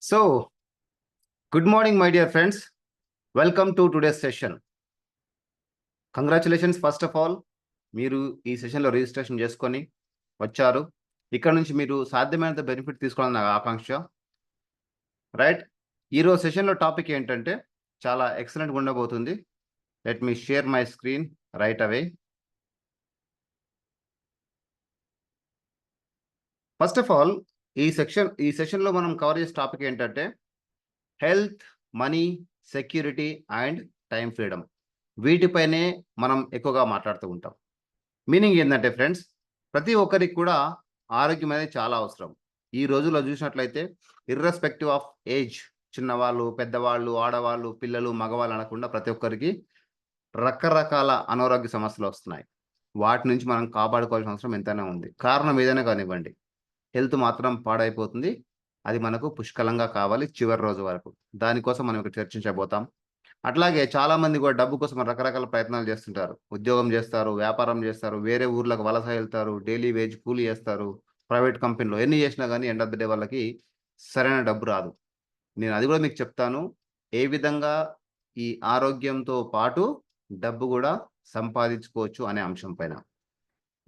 So, good morning, my dear friends. Welcome to today's session. Congratulations first of all. మీరు ఈ సెషన్లో registration చేసుకొని వచ్చారు. ఇక్కడ నుంచి మీరు సాధ్యమైనంత బెనిఫిట్ తీసుకోవాలని నాకు ఆకాంక్ష. రైట్, ఈరోజు సెషన్లో టాపిక్ ఏంటంటే చాలా ఎక్సలెంట్గా ఉండబోతుంది. Let me share my screen right away. First of all ఈ సెషన్లో మనం కవర్ చేసే టాపిక్ ఏంటంటే health, money, security and time freedom. వీటిపైనే మనం ఎక్కువగా మాట్లాడుతూ ఉంటాం. మీనింగ్ ఏంటంటే ఫ్రెండ్స్, ప్రతి ఒక్కరికి కూడా ఆరోగ్యం అనేది చాలా అవసరం. ఈ రోజుల్లో చూసినట్లయితే ఇర్రెస్పెక్టివ్ ఆఫ్ ఏజ్, చిన్నవాళ్ళు, పెద్దవాళ్ళు, ఆడవాళ్ళు, పిల్లలు, మగవాళ్ళు అనకుండా ప్రతి ఒక్కరికి రకరకాల అనారోగ్య సమస్యలు వస్తున్నాయి. వాటి నుంచి మనం కాపాడుకోవాల్సిన అవసరం ఎంతైనా ఉంది. కారణం ఏదైనా కానివ్వండి, హెల్త్ మాత్రం పాడైపోతుంది. అది మనకు పుష్కలంగా కావాలి చివరి రోజు వరకు. దానికోసం మనం ఇక్కడ చర్చించబోతాం. అట్లాగే చాలా మంది కూడా డబ్బు కోసం రకరకాల ప్రయత్నాలు చేస్తుంటారు. ఉద్యోగం చేస్తారు, వ్యాపారం చేస్తారు, వేరే ఊర్లకు వలస వెళ్తారు, డైలీ వేజ్ కూలీ చేస్తారు, ప్రైవేట్ కంపెనీలో ఎన్ని చేసినా కానీ ఎండ్ ఆఫ్ ద డే వాళ్ళకి సరైన డబ్బు రాదు. నేను అది కూడా మీకు చెప్తాను, ఏ విధంగా ఈ ఆరోగ్యంతో పాటు డబ్బు కూడా సంపాదించుకోవచ్చు అనే అంశం పైన.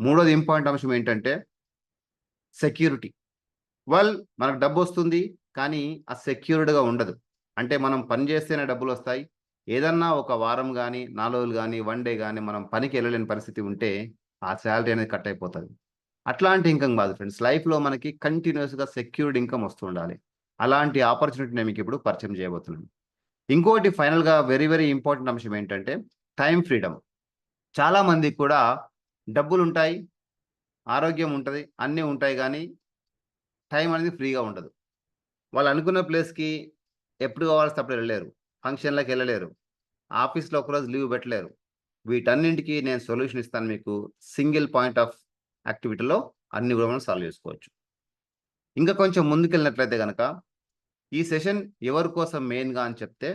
మూడోది ఇంపార్టెంట్ అంశం ఏంటంటే సెక్యూరిటీ. మనకు డబ్బు వస్తుంది, కానీ ఆ సెక్యూర్డ్గా ఉండదు. అంటే మనం పని చేస్తేనే డబ్బులు వస్తాయి. ఏదన్నా ఒక వారం కానీ, 4 రోజులు కానీ, 1 డే కానీ మనం పనికి వెళ్ళలేని పరిస్థితి ఉంటే ఆ శాలరీ అనేది కట్ అయిపోతుంది. అట్లాంటి ఇన్కమ్ కాదు ఫ్రెండ్స్. లైఫ్లో మనకి కంటిన్యూస్గా సెక్యూర్డ్ ఇన్కమ్ వస్తూ ఉండాలి. అలాంటి ఆపర్చునిటీ నేను మీకు ఇప్పుడు పరిచయం చేయబోతున్నాను. ఇంకోటి ఫైనల్గా వెరీ వెరీ ఇంపార్టెంట్ అంశం ఏంటంటే టైం ఫ్రీడమ్. చాలా మందికి కూడా డబ్బులు ఉంటాయి, ఆరోగ్యం ఉంటుంది, అన్నీ ఉంటాయి, కానీ టైం అనేది ఫ్రీగా ఉండదు. వాళ్ళు అనుకున్న ప్లేస్కి ఎప్పుడు కావాల్సి అప్పుడు వెళ్ళలేరు, ఫంక్షన్లకు వెళ్ళలేరు, ఆఫీస్లో ఒకరోజు లీవ్ పెట్టలేరు. వీటన్నింటికి నేను సొల్యూషన్ ఇస్తాను మీకు. సింగిల్ పాయింట్ ఆఫ్ యాక్టివిటీలో అన్ని కూడా మనం సాల్వ్ చేసుకోవచ్చు. ఇంకా కొంచెం ముందుకెళ్ళినట్లయితే కనుక ఈ సెషన్ ఎవరి కోసం మెయిన్గా అని చెప్తే,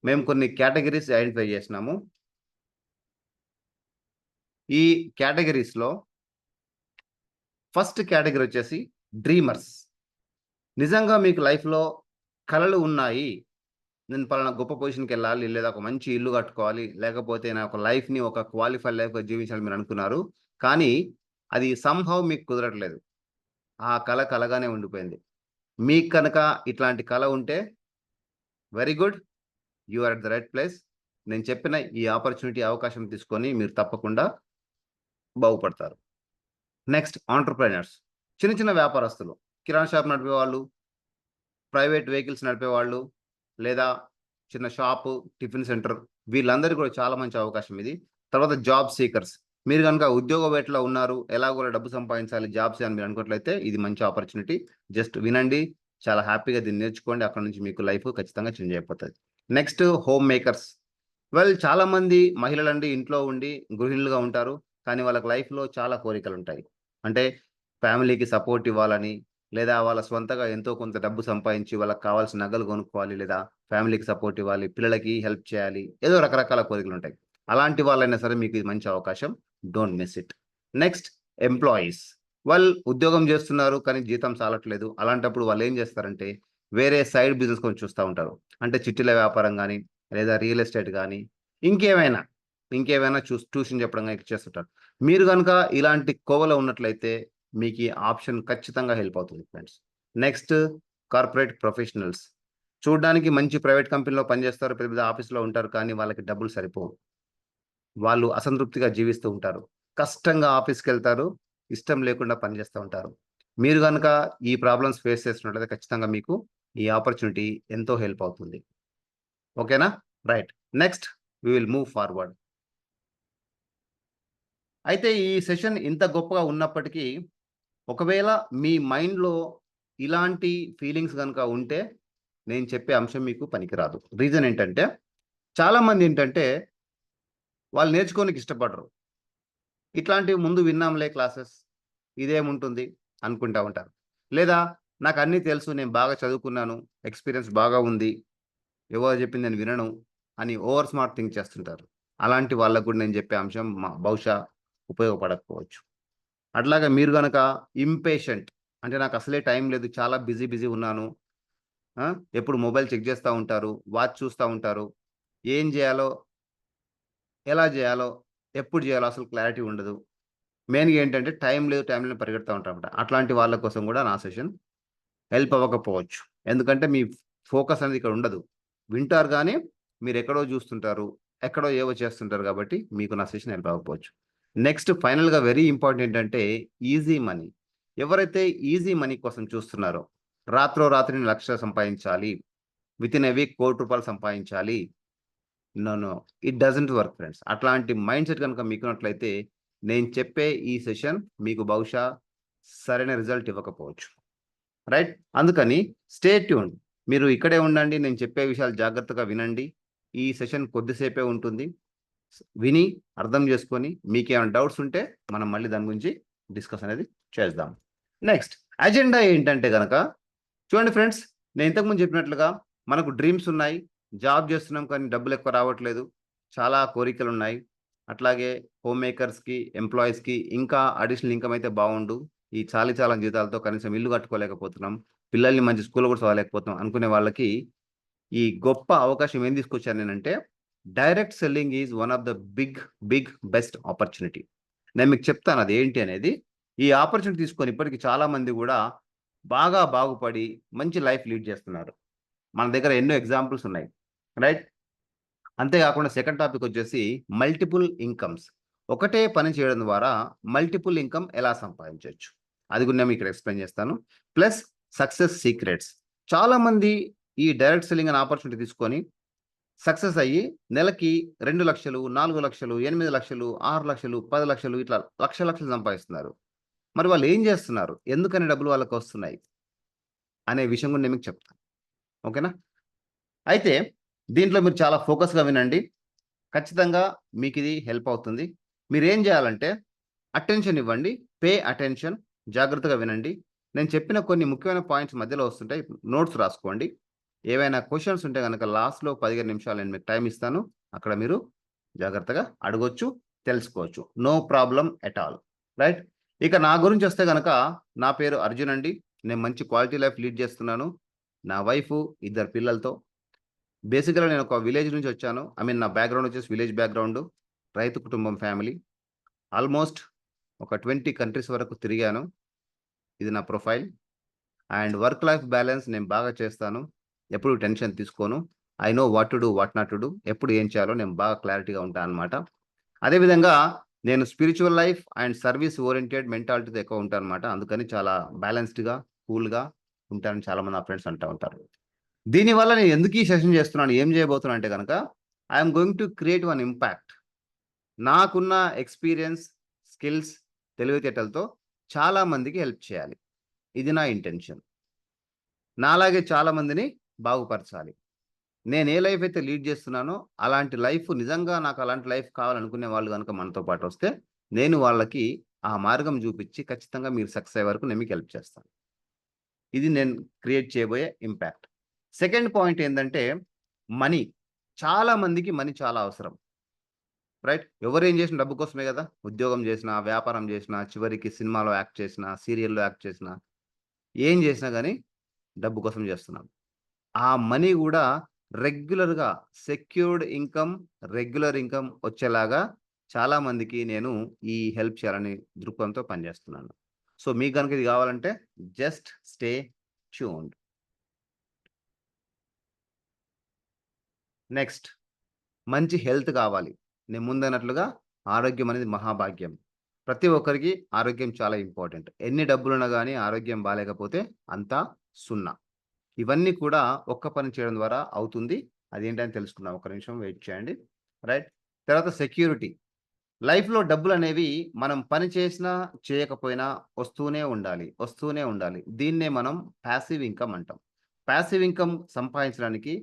మేము కొన్ని కేటగిరీస్ ఐడెంటిఫై చేసినాము. ఈ కేటగిరీస్లో ఫస్ట్ కేటగిరీ వచ్చేసి డ్రీమర్స్. నిజంగా మీకు లైఫ్లో కలలు ఉన్నాయి, నేను పలానా గొప్ప పొజిషన్కి వెళ్ళాలి, లేదా ఒక మంచి ఇల్లు కట్టుకోవాలి, లేకపోతే నా ఒక లైఫ్ని ఒక క్వాలిఫైడ్ లైఫ్గా జీవించాలని మీరు అనుకున్నారు, కానీ అది సంహౌ మీకు కుదరట్లేదు. ఆ కళ కలగానే ఉండిపోయింది. మీకు కనుక ఇట్లాంటి కళ ఉంటే very good, you are at the right place. నేను చెప్పిన ఈ ఆపర్చునిటీ, అవకాశం తీసుకొని మీరు తప్పకుండా బాగుపడతారు. Next entrepreneurs. చిన్న చిన్న వ్యాపారస్తులు, కిరాణా షాప్ నడిపేవాళ్ళు, ప్రైవేట్ వెహికల్స్ నడిపేవాళ్ళు, లేదా చిన్న షాపు, టిఫిన్ సెంటర్, వీళ్ళందరికీ కూడా చాలా మంచి అవకాశం ఇది. తర్వాత జాబ్ సీకర్స్. మీరు కనుక ఉద్యోగ వేటలో ఉన్నారు, ఎలా కూడా డబ్బు సంపాదించాలి, జాబ్స్ అని మీరు అనుకున్నట్లయితే ఇది మంచి ఆపర్చునిటీ. జస్ట్ వినండి, చాలా హ్యాపీగా దీన్ని నేర్చుకోండి. అక్కడ నుంచి మీకు లైఫ్ ఖచ్చితంగా చేంజ్ అయిపోతుంది. Next home makers. చాలా మంది మహిళలండి ఇంట్లో ఉండి గృహిణులుగా ఉంటారు, కానీ వాళ్ళకి లైఫ్లో చాలా కోరికలు ఉంటాయి. అంటే ఫ్యామిలీకి సపోర్ట్ ఇవ్వాలని, లేదా వాళ్ళ స్వంతగా ఎంతో కొంత డబ్బు సంపాదించి వాళ్ళకి కావాల్సిన నగలు కొనుక్కోవాలి, లేదా ఫ్యామిలీకి సపోర్ట్ ఇవ్వాలి, పిల్లలకి హెల్ప్ చేయాలి, ఏదో రకరకాల కోరికలు ఉంటాయి. అలాంటి వాళ్ళైనా సరే మీకు ఇది మంచి అవకాశం, don't miss it. Next employees. ఉద్యోగం చేస్తున్నారు, కానీ జీతం చాలట్లేదు. అలాంటప్పుడు వాళ్ళు ఏం చేస్తారంటే వేరే సైడ్ బిజినెస్ కొంచెం చూస్తూ ఉంటారు. అంటే చిట్టీల వ్యాపారం కానీ, లేదా రియల్ ఎస్టేట్ కానీ, ఇంకేమైనా ట్యూషన్ చెప్పడం కానీ చేస్తుంటారు. మీరు కనుక ఇలాంటి కోవలో ఉన్నట్లయితే మీకు ఈ ఆప్షన్ ఖచ్చితంగా హెల్ప్ అవుతుంది ఫ్రెండ్స్. Next corporate professionals. చూడడానికి మంచి ప్రైవేట్ కంపెనీలో పనిచేస్తారు, పెద్ద పెద్ద ఆఫీస్లో ఉంటారు, కానీ వాళ్ళకి డబ్బులు సరిపోవు. వాళ్ళు అసంతృప్తిగా జీవిస్తూ ఉంటారు, కష్టంగా ఆఫీస్కి వెళ్తారు, ఇష్టం లేకుండా పనిచేస్తూ ఉంటారు. మీరు కనుక ఈ ప్రాబ్లమ్స్ ఫేస్ చేస్తున్నట్లయితే ఖచ్చితంగా మీకు ఈ ఆపర్చునిటీ ఎంతో హెల్ప్ అవుతుంది. ఓకేనా? Right, next we will move forward. అయితే ఈ సెషన్ ఇంత గొప్పగా ఉన్నప్పటికీ, ఒకవేళ మీ మైండ్లో ఇలాంటి ఫీలింగ్స్ కనుక ఉంటే నేను చెప్పే అంశం మీకు పనికిరాదు. రీజన్ ఏంటంటే చాలామంది ఏంటంటే వాళ్ళు నేర్చుకోనికి ఇష్టపడరు. ఇట్లాంటివి ముందు విన్నాంలే క్లాసెస్, ఇదేముంటుంది అనుకుంటా ఉంటారు. లేదా నాకు అన్నీ తెలుసు, నేను బాగా చదువుకున్నాను, ఎక్స్పీరియన్స్ బాగా ఉంది, ఎవరు చెప్పింది నేను వినను అని ఓవర్ స్మార్ట్ థింక్ చేస్తుంటారు. అలాంటి వాళ్ళకు కూడా నేను చెప్పే అంశం బహుశా ఉపయోగపడకపోవచ్చు. అట్లాగే మీరు కనుక ఇంపేషెంట్, అంటే నాకు అసలే టైం లేదు, చాలా బిజీ ఉన్నాను, ఎప్పుడు మొబైల్ చెక్ చేస్తా ఉంటారు, వాచ్ చూస్తా ఉంటారు. ఏం జేయాలో, ఎలా జేయాలో, ఎప్పుడు జేయాలో అసలు క్లారిటీ ఉండదు. మెయిన్‌గా ఏంటంటే టైం లేదు, టైం లేదని పరిగెడతా ఉంటారన్నమాట. అట్లాంటి వాళ్ళ కోసం గూడా నా సెషన్ హెల్ప్ అవ్వకపోవచ్చు. ఎందుకంటే మీ ఫోకస్ అనేది ఇక్కడ ఉండదు. వింటారు గానీ మీరెక్కడో జూస్తుంటారు. ఎక్కడో ఏవో చేస్తుంటారు గాబట్టి మీకు నా సెషన్ హెల్ప్ అవ్వకపోవచ్చు. నెక్స్ట్ ఫైనల్‌గా వెరీ ఇంపార్టెంట్ ఏంటంటే ఈజీ మనీ. ఎవరైతే ఈజీ మనీ కోసం చూస్తున్నారో, రాత్రో రాత్రి లక్షలు సంపాదించాలి. వితిన్ ఎ వీక్ ₹1,00,00,000 సంపాదించాలి. No. No. It doesn't work friends. అట్లాంటి మైండ్‌సెట్ గనుక మీకున్నట్లయితే నేను చెప్పే ఈ సెషన్ మీకు బహుశా సరైన రిజల్ట్ ఇవ్వకపోవచ్చు. రైట్? అందుకని స్టే ట్యూన్డ్. మీరు ఇక్కడే ఉండండి. నేను చెప్పే విషయాలు జాగ్రత్తగా వినండి. ఈ సెషన్ కొద్దిసేపే ఉంటుంది. విని, అర్థం చేసుకొని, మీకేమైనా డౌట్స్ ఉంటే మనం మళ్ళీ దాని గురించి డిస్కస్ అనేది చేద్దాం. నెక్స్ట్ అజెండా ఏంటంటే గనక చూడండి ఫ్రెండ్స్, నేను ఇంతకుముందు చెప్పినట్లుగా మనకు డ్రీమ్స్ ఉన్నాయి. జాబ్ చేస్తున్నాం కానీ డబ్బులెక్కువ రావట్లేదు. చాలా కోరికలున్నాయి. అట్లాగే హోమ్ మేకర్స్‌కి, ఎంప్లాయీస్‌కి ఇంకా అడిషనల్ ఇన్‌కమ్ అయితే బావుండు. ఈ చాలీ చాలని జీతాలతో కనీసం ఇల్లు కట్టుకోలేకపోతున్నాం. పిల్లల్ని మంచి స్కూల్‌లో కూడా చదవలేకపోతున్నాం అనుకునే వాళ్ళకి ఈ గొప్ప అవకాశం ఏం తీసుకొచ్చాను నేనంటే, direct selling is one of the big best opportunity. నేను మీకు చెప్తాను అది ఏంటి అనేది. ఈ ఆపర్చునిటీ తీసుకొని ఇప్పటికి చాలా మంది గూడా బాగా బాగుపడి మంచి లైఫ్ లీడ్ చేస్తున్నారు. మన దగ్గర ఎన్నో ఎగ్జాంపుల్స్ ఉన్నాయి. రైట్? అంతే కాకుండా సెకండ్ టాపిక్ వచ్చేసి మల్టిపుల్ ఇన్‌కమ్స్. ఒకటే పని చేయడం ద్వారా మల్టిపుల్ ఇన్‌కమ్ ఎలా సంపాదించొచ్చు? అది కూడా నేను ఇక్కడ ఎక్స్‌ప్లెయిన్ చేస్తాను. Plus success secrets. చాలామంది ఈ డైరెక్ట్ సెల్లింగ్ అనే ఆపర్చునిటీ తీసుకొని సక్సెస్ అయ్యి నెలకి 2,00,000, 4,00,000, 8,00,000, 6,00,000, 10,00,000 ఇట్లా లక్షలు సంపాదిస్తున్నారు. మరి వాళ్ళు ఏం చేస్తున్నారు? ఎందుకని డబ్బులు వాళ్ళకొస్తున్నాయి? అనే విషయం కూడా నేను మీకు చెప్తాను. ఓకేనా? అయితే దీంట్లో మీరు చాలా ఫోకస్‌గా వినండి. ఖచ్చితంగా మీకిది హెల్ప్ అవుతుంది. మీరేం జేయాలంటే అటెన్షన్ ఇవ్వండి. Pay attention. జాగ్రత్తగా వినండి. నేను చెప్పిన కొన్ని ముఖ్యమైన పాయింట్స్ మధ్యలో వస్తుంటాయి. నోట్స్ రాసుకోండి. ఏవైనా క్వెషన్స్ ఉంటే గనక లాస్ట్‌లో 15 నిమిషాలు నేను మీకు టైమ్ ఇస్తాను. అక్కడ మీరు జాగ్రత్తగా అడగొచ్చు, తెలుసుకోవచ్చు. No problem at all. Right? ఇక నా గురించొస్తే గనక నా పేరు అర్జున్ అండి. నేను మంచి క్వాలిటీ లైఫ్ లీడ్ చేస్తున్నాను. నా వైఫు, 2 పిల్లలతో. బేసికల్‌గా నేను ఒక విలేజ్ నుంచి వచ్చాను. ఐ మీన్ నా బ్యాక్‌గ్రౌండ్ వచ్చేసి విలేజ్ బ్యాక్‌గ్రౌండు. రైతు కుటుంబం ఫ్యామిలీ. ఆల్‌మోస్ట్ ఒక 20 కంట్రీస్ వరకు తిరిగాను. ఇది నా profile. And work life balance నేను బాగా చేస్తాను. ఎప్పుడు టెన్షన్ తీసుకోను. I know what to do, what not to do. ఎప్పుడు ఏం చేయాలో నేను బాగా క్లారిటీగా ఉంటానన్నమాట. అదే విధంగా నేను spiritual life and service oriented మెంటాలిటీతో ఎక్కువ ఉంటానన్నమాట. అందుకని చాలా బ్యాలెన్స్డ్‌గా, కూల్‌గా ఉంటానని చాలామంది నా ఫ్రెండ్స్ అంటా ఉంటారు. దీనివల్ల నేను ఎందుకు ఈ సెషన్ చేస్తున్నాను, ఏం చేయబోతున్నాను అంటే గనక I am going to create one impact. నాకున్న ఎక్స్‌పీరియన్స్, స్కిల్స్, తెలివితేటలతో చాలా మందికి హెల్ప్ చేయాలి. ఇది నా ఇంటెన్షన్. నాలాగే చాలా మందిని బాగుపరచాలి. నేను ఏ లైఫ్ అయితే లీడ్ చేస్తున్నానో అలాంటి లైఫ్ నిజంగా నాకు అలాంటి లైఫ్ కావాలనుకునే వాళ్ళు గనుక మనతో పాటొస్తే, నేను వాళ్ళకి ఆ మార్గం చూపించి ఖచ్చితంగా మీరు సక్సెస్ అయ్యే వరకు నేను మీకు హెల్ప్ చేస్తాను. ఇది నేను క్రియేట్ చేయబోయే ఇంపాక్ట్. సెకండ్ పాయింట్ ఏందంటే మనీ. చాలా మందికి మనీ చాలా అవసరం. రైట్? ఎవరేం చేసినా డబ్బు కోసమే గదా! ఉద్యోగం చేసినా, వ్యాపారం చేసినా, చివరికి సినిమాలో యాక్ట్ చేసినా, సీరియల్‌లో యాక్ట్ చేసినా, ఏం చేసినా గాని డబ్బు కోసం చేస్తున్నాం. ఆ మనీ గూడా రెగ్యులర్‌గా సెక్యూర్డ్ ఇన్‌కమ్, రెగ్యులర్ ఇన్‌కమ్ వచ్చేలాగా చాలా మందికి నేను ఈ హెల్ప్ చేయాలని దృక్పథంతో పనిచేస్తున్నాను. సో, మీకు గనుక ఇది కావాలంటే జస్ట్ స్టే ట్యూన్డ్. నెక్స్ట్ మంచి హెల్త్ కావాలి. నేను ముందన్నట్లుగా ఆరోగ్యం అనేది మహాభాగ్యం. ప్రతి ఒక్కరికి ఆరోగ్యం చాలా ఇంపార్టెంట్. ఎన్ని డబ్బులున్నా గాని ఆరోగ్యం బాలేకపోతే అంతా సున్నా. ఇవన్నీ కూడా ఒక్క పని చేయడం ద్వారా అవుతుంది. అదేంటని తెలుసుకుందాం. ఒక్క నిమిషం వెయిట్ చేయండి. రైట్. తర్వాత సెక్యూరిటీ. లైఫ్‌లో డబ్బులనేవి మనం పని చేసినా, చేయకపోయినా వస్తూనే ఉండాలి. దీన్నే మనం పాసివ్ ఇన్‌కమ్ అంటాం. పాసివ్ ఇన్‌కమ్ సంపాదించడానికి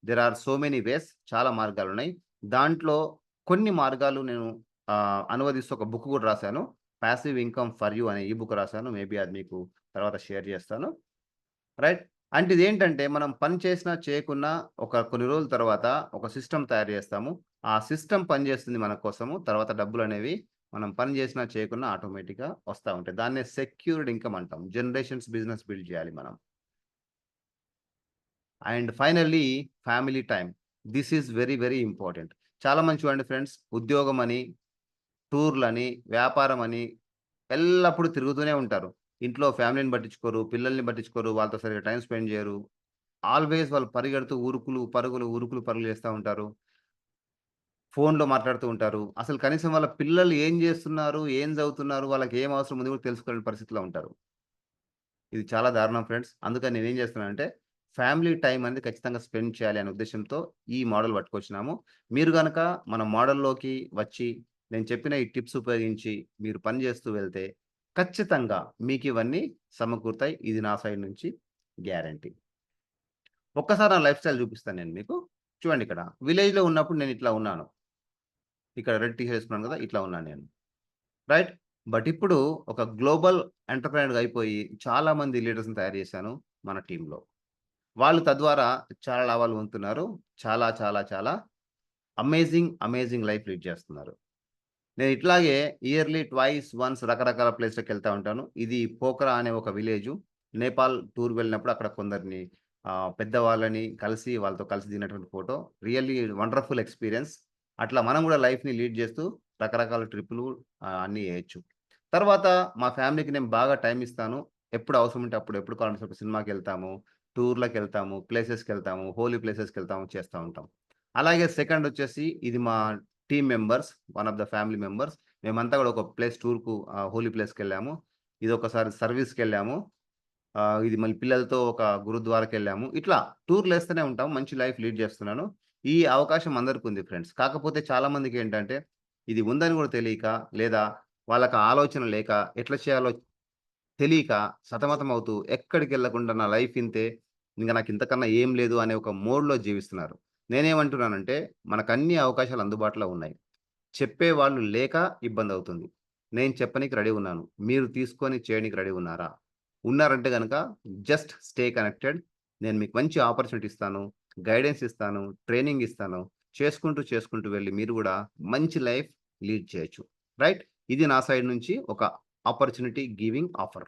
there are so many ways, చాలా మార్గాలున్నాయి. దాంట్లో కొన్ని మార్గాలు నేను అనువదిస్తూ ఒక బుక్ కూడా రాసాను. 'పాసివ్ ఇన్‌కమ్ ఫర్ యూ' అనే ఈ బుక్ రాసాను. మేబీ అది మీకు తర్వాత షేర్ చేస్తాను. రైట్. అంటే ఇదేంటంటే మనం పని చేసినా, చేయకున్నా ఒక కొన్ని రోజుల తర్వాత ఒక సిస్టమ్ తయారు చేస్తాము. ఆ సిస్టమ్ పనిచేస్తుంది మన కోసము. తర్వాత డబ్బులనేవి మనం పని చేసినా, చేయకున్నా ఆటోమేటిక్‌గా వస్తా ఉంటాయి. దాన్నే సెక్యూర్డ్ ఇన్‌కమ్ అంటాం. జనరేషన్స్ బిజినెస్ బిల్డ్ చేయాలి మనం. And finally family time. This is very, very important. చాలా మంది చూడండి ఫ్రెండ్స్, ఉద్యోగమని, టూర్‌లని, వ్యాపారమని ఎల్లప్పుడూ తిరుగుతూనే ఉంటారు. ఇంట్లో ఫ్యామిలీని పట్టించుకోరు, పిల్లల్ని పట్టించుకోరు, వాళ్ళతో సరిగ్గా టైమ్ స్పెండ్ చేయరు. ఆల్‌వేస్ వాళ్ళు పరిగెడుతూ ఉరుకులు, పరుగులు, ఉరుకులు, పరుగులు చేస్తా ఉంటారు. ఫోన్‌లో మాట్లాడుతూ ఉంటారు. అసలు కనీసం వాళ్ళ పిల్లలు ఏం జేస్తున్నారు? ఏం చదువుతున్నారు? వాళ్ళకి ఏం అవసరం ఉంది కూడా తెలుసుకోలేని పరిస్థితిలో ఉంటారు. ఇది చాలా దారుణం ఫ్రెండ్స్. అందుకని నేనేం చేస్తున్నానంటే, ఫ్యామిలీ టైమ్ అనేది ఖచ్చితంగా స్పెండ్ చేయాలి అనే ఉద్దేశ్యంతో ఈ మోడల్ పట్టుకొచ్చినాము. మీరు గనక మన మోడల్‌లోకి వచ్చి, నేను చెప్పిన ఈ టిప్స్ ఉపయోగించి మీరు పని చేస్తూ వెళ్తే, ఖచ్చితంగా మీకివన్నీ సమకూరుతాయి. ఇది నా సైడ్ నుంచి గ్యారంటీ. ఒక్కసారి నా లైఫ్ స్టైల్ చూపిస్తాను నేను మీకు. చూడండి ఇక్కడ. విలేజ్‌లో ఉన్నప్పుడు నేను ఇట్లా ఉన్నాను. ఇక్కడ రెడ్ టీ షర్ట్ ఏసుకున్నాను కదా! ఇట్లా ఉన్నాను నేను. రైట్? బట్ ఇప్పుడు ఒక గ్లోబల్ ఎంటర్‌ప్రెన్యూర్‌గా అయిపోయి చాలా మంది లీడర్స్‌ని తయారు చేశాను మన టీమ్‌లో. వాళ్ళు తద్వారా చాలా లాభాలు పొందుతున్నారు. చాలా చాలా చాలా అమేజింగ్, అమేజింగ్ లైఫ్ లీడ్ చేస్తున్నారు. నేను ఇట్లాగే ఇయర్‌లీ ట్వైస్, వన్స్ రకరకాల ప్లేస్‌లకెళ్తా ఉంటాను. ఇది పోఖ్రా అనే ఒక విలేజు. నేపాల్ టూర్ వెళ్ళినప్పుడు అక్కడ కొందరిని పెద్దవాళ్ళని కలిసి వాళ్ళతో కలిసి దిగినటువంటి ఫోటో. Really wonderful experience. అట్లా మనం గూడా లైఫ్‌ని లీడ్ చేస్తూ రకరకాల ట్రిప్పులు అన్నీ ఏయొచ్చు. తర్వాత మా ఫ్యామిలీకి నేను బాగా టైమ్ ఇస్తాను. ఎప్పుడు అవసరం ఉంటే అప్పుడు, ఎప్పుడు కావాలంటే అప్పుడు సినిమాకెళ్తాము, టూర్‌లకెళ్తాము, ప్లేసెస్‌కెళ్తాము, హోలీ ప్లేసెస్‌కెళ్తాము, చేస్తా ఉంటాం. అలాగే సెకండొచ్చేసి ఇది మా team members, one of the family members. మేమంతా గూడా ఒక ప్లేస్ టూర్‌కు హోలీ ప్లేస్‌కెళ్ళాము. ఇదొకసారి సర్వీస్‌కెళ్ళాము. ఇది మళ్ళీ పిల్లలతో ఒక గురుద్వారాకెళ్ళాము. ఇట్లా టూర్‌లేస్తూనే ఉంటాం. మంచి లైఫ్ లీడ్ చేస్తున్నాను. ఈ అవకాశం అందరికుంది ఫ్రెండ్స్. కాకపోతే చాలా మందికేంటంటే, ఇది ఉందని గూడా తెలియక, లేదా వాళ్ళకి ఆలోచన లేక, ఎట్లా చేయాలో తెలియక సతమతమవుతూ ఎక్కడికెళ్ళకుండా నా లైఫ్ ఇంతే, ఇంక నాకింతకన్నా ఏం లేదు అనే ఒక మోడ్‌లో జీవిస్తున్నారు. నేనేమంటున్నానంటే, మనకన్ని అవకాశాలు అందుబాటులో ఉన్నాయి. చెప్పేవాళ్ళు లేక ఇబ్బందవుతుంది. నేను చెప్పనీకి రెడీ ఉన్నాను. మీరు తీసుకొని చేయనీకి రెడీ ఉన్నారా? ఉన్నారంటే గనక జస్ట్ స్టే కనెక్టెడ్. నేను మీకు మంచి ఆపర్చునిటీ ఇస్తాను. గైడెన్స్ ఇస్తాను. ట్రైనింగ్ ఇస్తాను. చేసుకుంటూ, చేసుకుంటూ వెళ్లి మీరు గూడా మంచి లైఫ్ లీడ్ చేయొచ్చు. రైట్? ఇది నా సైడ్ నుంచి ఒక ఆపర్చునిటీ గివింగ్ ఆఫర్.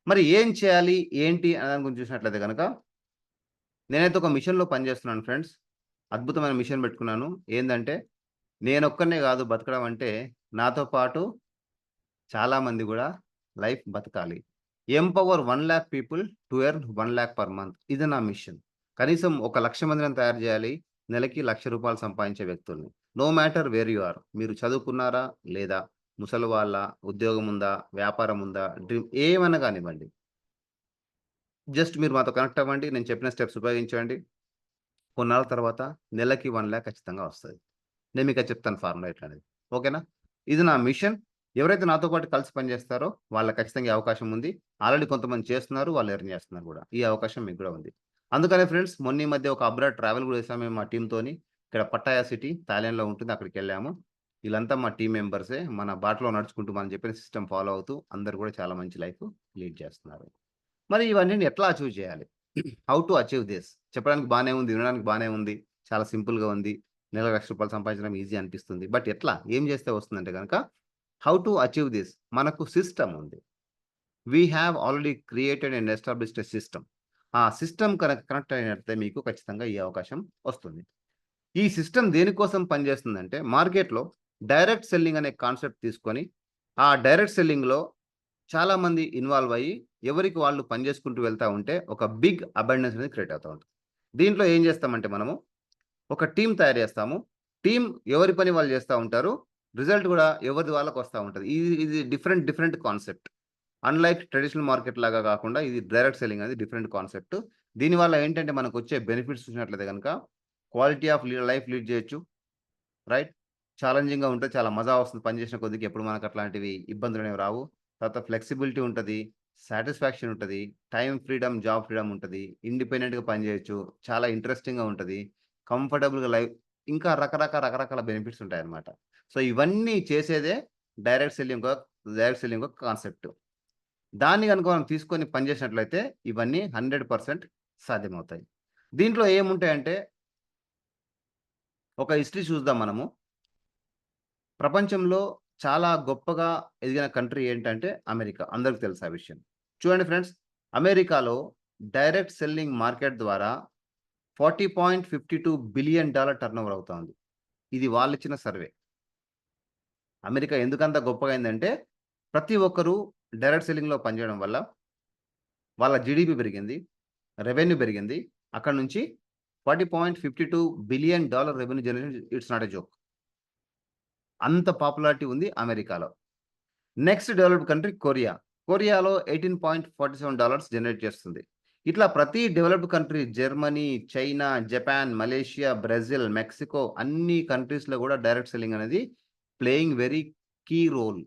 మరి ఏం చేయాలి? ఏంటి? అనే దాని గురించి చూసినట్లయితే గనక, నేనైతే ఒక మిషన్‌లో పనిచేస్తున్నాను ఫ్రెండ్స్. అద్భుతమైన మిషన్ పెట్టుకున్నాను. ఏందంటే, నేనొక్కడినే గాదు బతకడం అంటే, నాతో పాటు చాలామంది గూడా లైఫ్ బతకాలి. Empower 1,00,000 people to earn 1,00,000 per month. ఇది నా మిషన్. కనీసం ఒక 1,00,000 మందిని తయారు జేయాలి. నెలకి రూ. 1,00,000 సంపాదించే వ్యక్తుల్ని. No matter where you are. మీరు చదువుకున్నారా? లేదా? ముసలివాళ్ళా? ఉద్యోగముందా? వ్యాపారముందా? డ్రీమ్ ఏమన్నా గానివ్వండి. జస్ట్ మీరు మాతో కనెక్ట్ అవ్వండి. నేను చెప్పిన స్టెప్స్ ఉపయోగించండి. కొన్నాళ్ళ తర్వాత నెలకి 1,00,000 ఖచ్చితంగా వస్తది. నేను మీకది చెప్తాను ఫార్ములా ఎట్లనేది. ఓకేనా? ఇది నా మిషన్. ఎవరైతే నాతో పాటు కలిసి పనిచేస్తారో వాళ్ళకి ఖచ్చితంగా ఈ అవకాశం ఉంది. ఆల్రెడీ కొంతమంది చేస్తున్నారు. వాళ్ళు ఎర్న్ చేస్తున్నారు గూడా. ఈ అవకాశం మీకు గూడా ఉంది. అందుకనే ఫ్రెండ్స్ మొన్న ఈ మధ్య ఒక అబ్రాడ్ ట్రావెల్ గూడా చేసాం మేము మా టీమ్‌తోని. ఇక్కడ పట్టాయ సిటీ థాయిలాండ్‌లో ఉంటుంది. అక్కడికెళ్ళాము. వీళ్ళంతా మా టీమ్ మెంబర్సే. మన బాటలో నడుచుకుంటూ మనం చెప్పిన సిస్టమ్ ఫాలో అవుతూ అందరూ గూడా చాలా మంచి లైఫ్ లీడ్ చేస్తున్నారు. మరి ఇవన్నీని ఎట్లా అచీవ్ చేయాలి? How to achieve this? చెప్పడానికి బానే ఉంది. వినడానికి బానే ఉంది. చాలా సింపుల్‌గా ఉంది. నెలకు రూ. 1,00,000 సంపాదించడం ఈజీ అనిపిస్తుంది. బట్ ఎట్లా? ఏం చేస్తే వస్తుందంటే గనక, హౌ టు అచీవ్ థిస్? మనకు సిస్టమ్ ఉంది. We have already created and established a system. ఆ సిస్టమ్ కనెక్ట్ అయినట్లయితే మీకు ఖచ్చితంగా ఈ అవకాశం వస్తుంది. ఈ సిస్టమ్ దేనికోసం పనిచేస్తుందంటే, మార్కెట్‌లో డైరెక్ట్ సెల్లింగ్ అనే కాన్సెప్ట్ తీసుకొని, ఆ డైరెక్ట్ సెల్లింగ్‌లో చాలామంది ఇన్వాల్వ్ అయ్యి, ఎవరికి వాళ్ళు పని చేసుకుంటూ వెళ్తా ఉంటే, ఒక బిగ్ అబండెన్స్ అనేది క్రియేట్ అవుతా ఉంటది. దీంట్లో ఏం చేస్తామంటే మనము, ఒక టీమ్ తయారు చేస్తాము. టీమ్ ఎవరి పని వాళ్ళు చేస్తా ఉంటారు. రిజల్ట్ గూడా ఎవరిది వాళ్ళకొస్తా ఉంటది. ఇది different, different concept. Unlike traditional market లాగా గాకుండా ఇది డైరెక్ట్ సెల్లింగ్ అనేది డిఫరెంట్ కాన్సెప్ట్. దీనివల్ల ఏంటంటే మనకొచ్చే బెనిఫిట్స్ చూసినట్లయితే గనక, క్వాలిటీ ఆఫ్ లైఫ్ లీడ్ చేయొచ్చు. రైట్? ఛాలెంజింగ్‌గా ఉంటది. చాలా మజా వస్తుంది పని చేసిన కొద్దికి. ఎప్పుడు మనకు అట్లాంటివి ఇబ్బందులనేవి రావు. తర్వాత ఫ్లెక్సిబిలిటీ ఉంటది. సాటిస్ఫాక్షన్ ఉంటది. టైమ్ ఫ్రీడమ్, జాబ్ ఫ్రీడమ్ ఉంటది. ఇండిపెండెంట్‌గా పని చేయొచ్చు. చాలా ఇంట్రెస్టింగ్‌గా ఉంటది. కంఫర్టబుల్‌గా ఇంకా రకరకాల బెనిఫిట్స్ ఉంటాయన్నమాట. సో, ఇవన్నీ చేసేదే డైరెక్ట్ సెల్లింగ్ డైరెక్ట్ సెల్లింగ్ ఒక కాన్సెప్ట్. దాన్ని గనుక మనం తీసుకొని పని చేసినట్లయితే ఇవన్నీ 100% సాధ్యమవుతాయి. దీంట్లో ఏముంటాయంటే ఒక హిస్టరీ చూద్దాం మనము. ప్రపంచంలో చాలా గొప్పగా ఎదిగిన కంట్రీ ఏంటంటే అమెరికా. అందరికి తెలుసు ఆ విషయం. చూడండి ఫ్రెండ్స్, అమెరికాలో డైరెక్ట్ సెల్లింగ్ మార్కెట్ ద్వారా $40.52 బిలియన్ టర్నోవర్ అవుతా ఉంది. ఇది వాళ్ళిచ్చిన సర్వే. అమెరికా ఎందుకంత గొప్పగా అయిందంటే ప్రతి ఒక్కరు డైరెక్ట్ సెల్లింగ్‌లో పనిచేయడం వల్ల వాళ్ళ జీడీపీ పెరిగింది. రెవెన్యూ పెరిగింది. అక్కడ నుంచి $40.52 billion revenue generation it's not a joke. అంత పాపులారిటీ ఉంది అమెరికాలో. Next developed country Korea. కొరియాలో $18.47 జనరేట్ చేస్తుంది. ఇట్లా ప్రతి developed country Germany, China, Japan, Malaysia, Brazil, Mexico అన్ని కంట్రీస్‌లో కూడా డైరెక్ట్ సెల్లింగ్ అనేది ప్లేయింగ్ వెరీ కీ రోల్.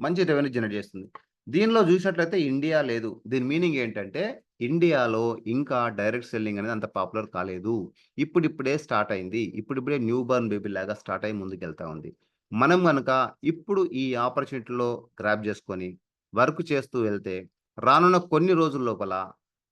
మంచి రెవెన్యూ జనరేట్ చేస్తుంది. దీనిలో చూసినట్లయితే ఇండియా లేదు. దీని మీనింగ్ ఏంటంటే ఇండియాలో ఇంకా డైరెక్ట్ సెల్లింగ్ అనేది అంత పాపులర్ కాలేదు. ఇప్పుడిప్పుడే స్టార్ట్ అయింది. ఇప్పుడిప్పుడే న్యూ బోర్న్ బేబీ లాగా స్టార్ట్ అయ్యి ముందుకెళ్తా ఉంది. మనం గనక ఇప్పుడు ఈ ఆపర్చునిటీలో గ్రాబ్ చేసుకొని వర్క్ చేస్తూ వెళ్తే రానున్న కొన్ని రోజుల లోపల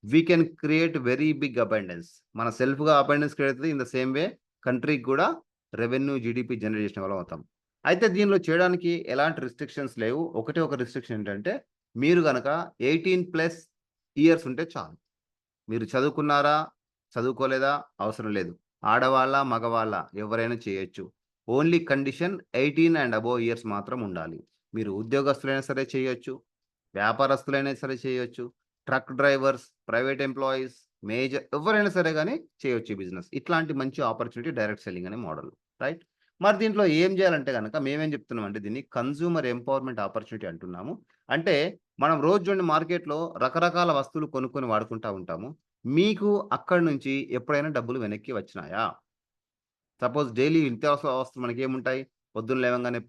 we can create very big abundance. మన సెల్ఫ్‌గా అబండెన్స్ క్రియేట్ అవుతది. ఇన్ ద సేమ్ వే కంట్రీకి కూడా రెవెన్యూ, జీడీపీ జనరేట్ చేసిన వాళ్ళం అవుతాం. అయితే దీనిలో చేయడానికి ఎలాంటి రిస్ట్రిక్షన్స్ లేవు. ఒకటే ఒక రిస్ట్రిక్షన్ ఏంటంటే మీరు గనక 18+ ఇయర్స్ ఉంటే చాలు. మీరు చదువుకున్నారా? చదువుకోలేదా? అవసరం లేదు. ఆడవాళ్ళా? మగవాళ్ళా? ఎవరైనా చేయొచ్చు. Only condition 18 and above years మాత్రం ఉండాలి. మీరు ఉద్యోగస్తులైనా సరే చేయొచ్చు. వ్యాపారస్తులైనా సరే చేయొచ్చు. ట్రక్ డ్రైవర్స్, ప్రైవేట్ ఎంప్లాయీస్, ఎవరైనా సరే గాని చేయొచ్చు ఈ బిజినెస్. ఇట్లాంటి మంచి ఆపర్చునిటీ డైరెక్ట్ సెల్లింగ్ అనే మోడల్. రైట్? మరి దీంట్లో ఏం చేయాలంటే గనక మేమేం చెప్తున్నామంటే దీన్ని కన్స్యూమర్ ఎంపవర్మెంట్ ఆపర్చునిటీ అంటున్నాము. అంటే మనం రోజు చూడండి మార్కెట్‌లో రకరకాల వస్తువులు కొనుక్కొని వాడుకుంటా ఉంటాము. మీకు అక్కడి నుంచి ఎప్పుడైనా డబ్బులు వెనక్కి వచ్చినాయా? సపోజ్ డైలీ నిత్యావసర వస్తువులు మనకేముంటాయి? పొద్దున్న లేవంగానే